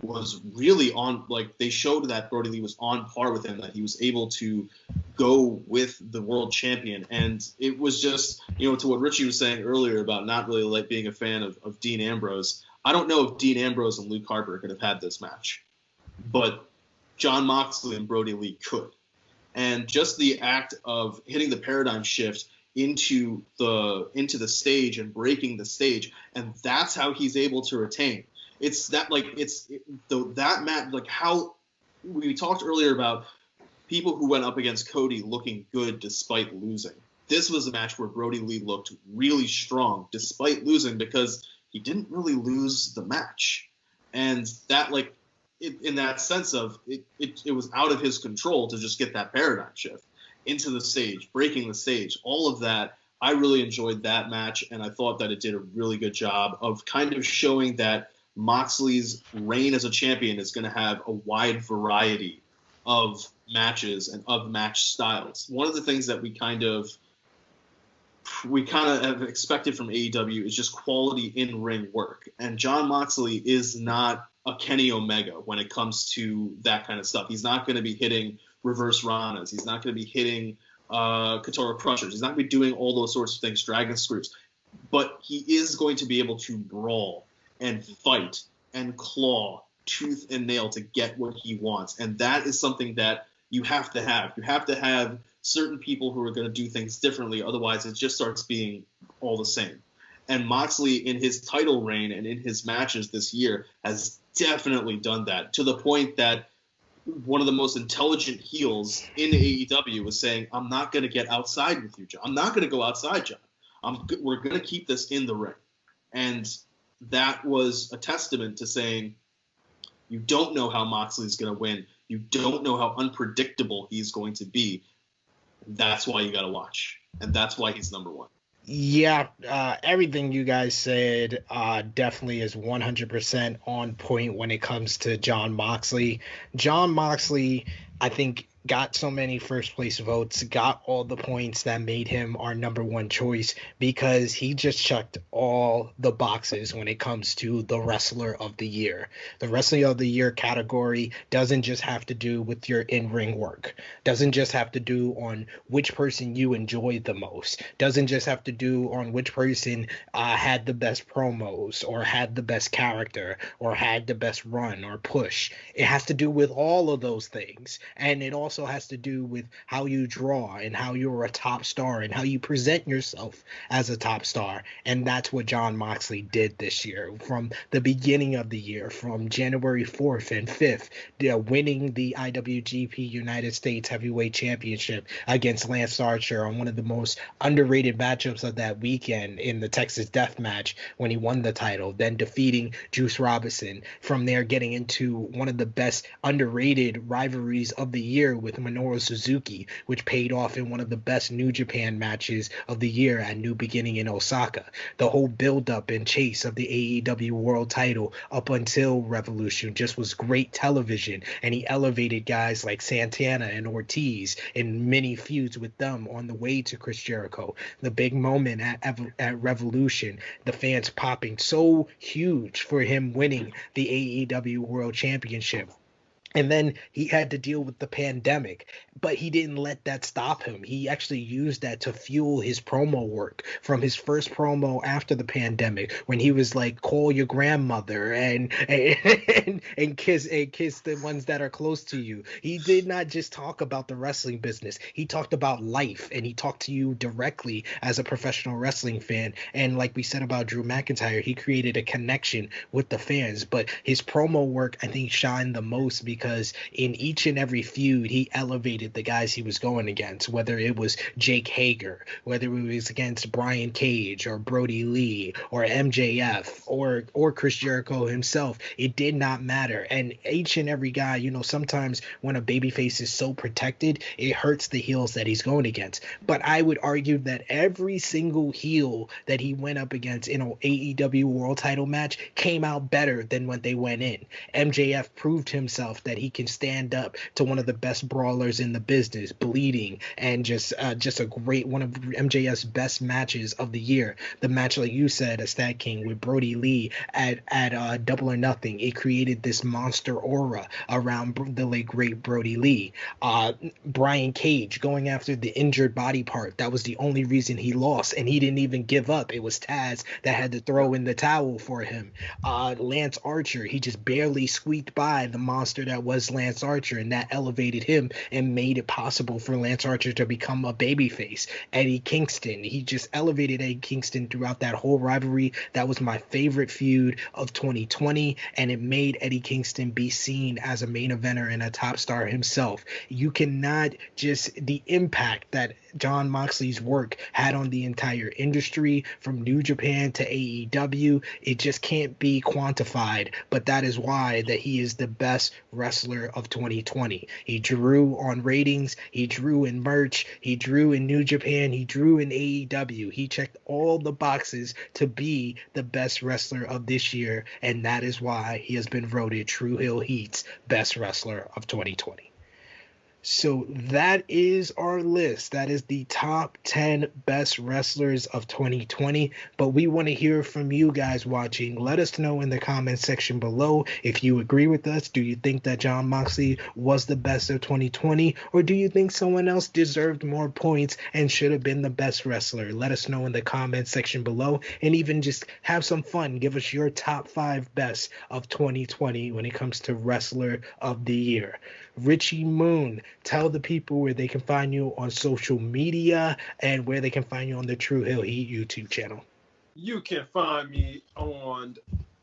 was really on, like, they showed that Brody Lee was on par with him, that he was able to go with the world champion. And it was just, to what Richie was saying earlier about not really like being a fan of Dean Ambrose. I don't know if Dean Ambrose and Luke Harper could have had this match, but Jon Moxley and Brody Lee could. And just the act of hitting the paradigm shift into the stage and breaking the stage, and that's how he's able to retain. It's that, like, that match, like how we talked earlier about people who went up against Cody looking good despite losing. This was a match where Brody Lee looked really strong despite losing, because he didn't really lose the match. And that, like, in that sense of it was out of his control to just get that paradigm shift into the stage, breaking the stage, all of that. I really enjoyed that match, and I thought that it did a really good job of kind of showing that Moxley's reign as a champion is going to have a wide variety of matches and of match styles. One of the things that we kind of have expected from AEW is just quality in-ring work. And Jon Moxley is not a Kenny Omega when it comes to that kind of stuff. He's not going to be hitting reverse Ranas. He's not going to be hitting Katara Crushers. He's not going to be doing all those sorts of things, Dragon Screws. But he is going to be able to brawl and fight and claw tooth and nail to get what he wants. And that is something that you have to have. You have to have certain people who are going to do things differently. Otherwise, it just starts being all the same. And Moxley, in his title reign and in his matches this year, has definitely done that, to the point that one of the most intelligent heels in AEW was saying, I'm not going to get outside with you, John. I'm not going to go outside, John. We're going to keep this in the ring. And that was a testament to saying, you don't know how Moxley's going to win. You don't know how unpredictable he's going to be. That's why you got to watch. And that's why he's number one. Yeah, everything you guys said definitely is 100% on point when it comes to Jon Moxley. Jon Moxley, I think, got so many first place votes, got all the points that made him our number one choice, because he just checked all the boxes when it comes to the wrestler of the year. The wrestler of the year category doesn't just have to do with your in-ring work, doesn't just have to do on which person you enjoyed the most, doesn't just have to do on which person had the best promos or had the best character or had the best run or push. It has to do with all of those things. And it also also has to do with how you draw and how you're a top star and how you present yourself as a top star. And that's what Jon Moxley did this year from the beginning of the year, from January 4th and 5th, winning the IWGP United States Heavyweight Championship against Lance Archer on one of the most underrated matchups of that weekend in the Texas Death Match when he won the title, then defeating Juice Robinson. From there, getting into one of the best underrated rivalries of the year with Minoru Suzuki, which paid off in one of the best New Japan matches of the year at New Beginning in Osaka. The whole build-up and chase of the AEW World title up until Revolution just was great television, and he elevated guys like Santana and Ortiz in many feuds with them on the way to Chris Jericho. The big moment at Revolution, the fans popping so huge for him winning the AEW World Championship. And then he had to deal with the pandemic, but he didn't let that stop him. He actually used that to fuel his promo work from his first promo after the pandemic, when he was like, call your grandmother and kiss the ones that are close to you. He did not just talk about the wrestling business. He talked about life, and he talked to you directly as a professional wrestling fan. And like we said about Drew McIntyre, he created a connection with the fans. But his promo work, I think, shined the most because in each and every feud, he elevated the guys he was going against, whether it was Jake Hager, whether it was against Brian Cage or Brody Lee or MJF or Chris Jericho himself. It did not matter. And each and every guy, sometimes when a babyface is so protected, it hurts the heels that he's going against. But I would argue that every single heel that he went up against in an AEW World title match came out better than when they went in. MJF proved himself that he can stand up to one of the best brawlers in the business, bleeding, and just a great one of MJF's best matches of the year. The match, like you said, a Stat King with Brody Lee at Double or Nothing, it created this monster aura around the late great Brody Lee. Brian Cage going after the injured body part, that was the only reason he lost, and he didn't even give up. It was Taz that had to throw in the towel for him. Lance Archer, he just barely squeaked by the monster that was Lance Archer, and that elevated him and made it possible for Lance Archer to become a babyface. Eddie Kingston, he just elevated Eddie Kingston throughout that whole rivalry. That was my favorite feud of 2020, and it made Eddie Kingston be seen as a main eventer and a top star himself. You cannot the impact that Jon Moxley's work had on the entire industry, from New Japan to AEW, it just can't be quantified. But that is why that he is the best wrestler of 2020. He drew on ratings, he drew in merch, he drew in New Japan, he drew in AEW. He checked all the boxes to be the best wrestler of this year, and that is why he has been voted True Hill Heat's best wrestler of 2020. So that is our list. That is the top 10 best wrestlers of 2020. But we want to hear from you guys watching. Let us know in the comment section below if you agree with us. Do you think that Jon Moxley was the best of 2020? Or do you think someone else deserved more points and should have been the best wrestler? Let us know in the comment section below. And even just have some fun. Give us your top 5 best of 2020 when it comes to Wrestler of the Year. Richie Moon, tell the people where they can find you on social media and where they can find you on the True Hill Heat YouTube channel. You can find me on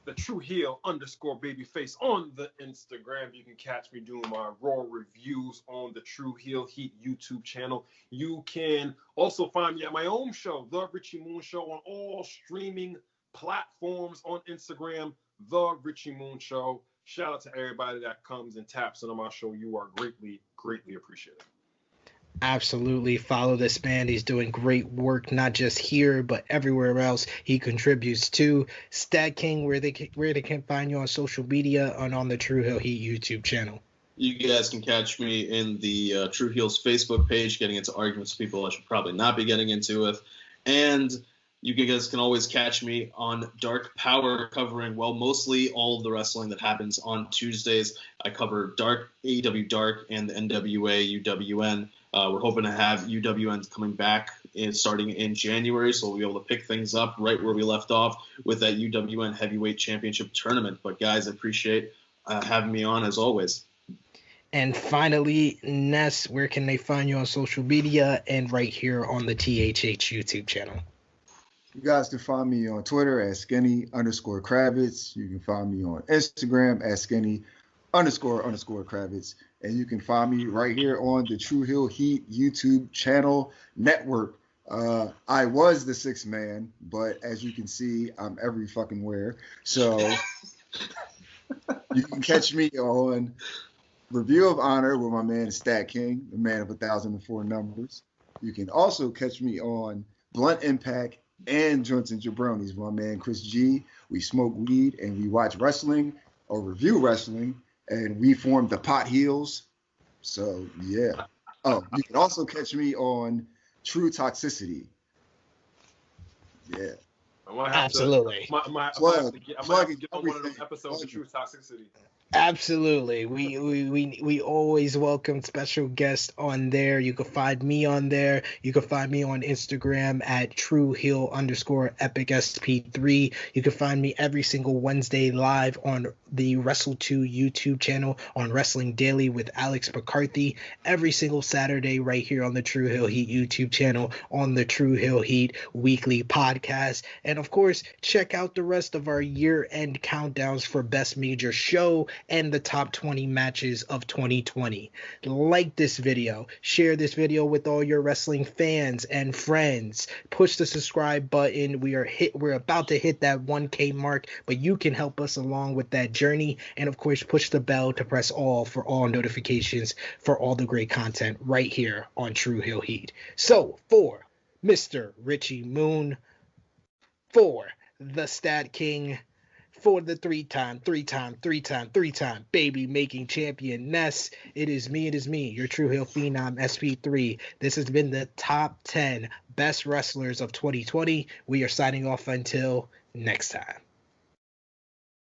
the True Hill _babyface on the Instagram. You can catch me doing my Raw reviews on the True Hill Heat YouTube channel. You can also find me at my own show, The Richie Moon Show, on all streaming platforms on Instagram, The Richie Moon Show. Shout out to everybody that comes and taps into my show. You are greatly, greatly appreciated. Absolutely. Follow this man. He's doing great work, not just here, but everywhere else he contributes to. StatKing, where they can find you on social media and on the True Hill Heat YouTube channel. You guys can catch me in the True Heels Facebook page, getting into arguments with people I should probably not be getting into with. And you guys can always catch me on Dark Power, covering, well, mostly all of the wrestling that happens on Tuesdays. I cover Dark, AEW Dark, and the NWA UWN. We're hoping to have UWN coming back starting in January, so we'll be able to pick things up right where we left off with that UWN Heavyweight Championship Tournament. But, guys, I appreciate having me on as always. And finally, Ness, where can they find you on social media and right here on the THH YouTube channel? You guys can find me on Twitter at skinny_Kravitz. You can find me on Instagram at skinny__Kravitz. And you can find me right here on the True Hill Heat YouTube channel network. I was the sixth man, but as you can see, I'm every fucking where. So you can catch me on Review of Honor with my man StatKing, the man of 1,004 numbers. You can also catch me on Blunt Impact and Joints and Jabronis with my man Chris G. We smoke weed and we watch wrestling or review wrestling, and we form the Pot Heels. So yeah. Oh, you can also catch me on True Toxicity. Yeah. Absolutely. I'm gonna have to get on one of those episodes of True Toxicity. Absolutely. We always welcome special guests on there. You can find me on there. You can find me on Instagram at TrueHill_EpicSP3. You can find me every single Wednesday live on the Wrestle2 YouTube channel on Wrestling Daily with Alex McCarthy. Every single Saturday right here on the True Hill Heat YouTube channel on the True Hill Heat weekly podcast. And of course, check out the rest of our year-end countdowns for Best Major Show and the top 20 matches of 2020. Like this video, share this video with all your wrestling fans and friends. Push the subscribe button. We're about to hit that 1K mark, but you can help us along with that journey. And of course, push the bell to press all for all notifications for all the great content right here on True Hill Heat. So for Mr. Richie Moon, for the Stat King, for the three-time Baby Making Champion Ness, it is me, your True Hill Phenom SP3. This has been the top 10 best wrestlers of 2020. We are signing off until next time.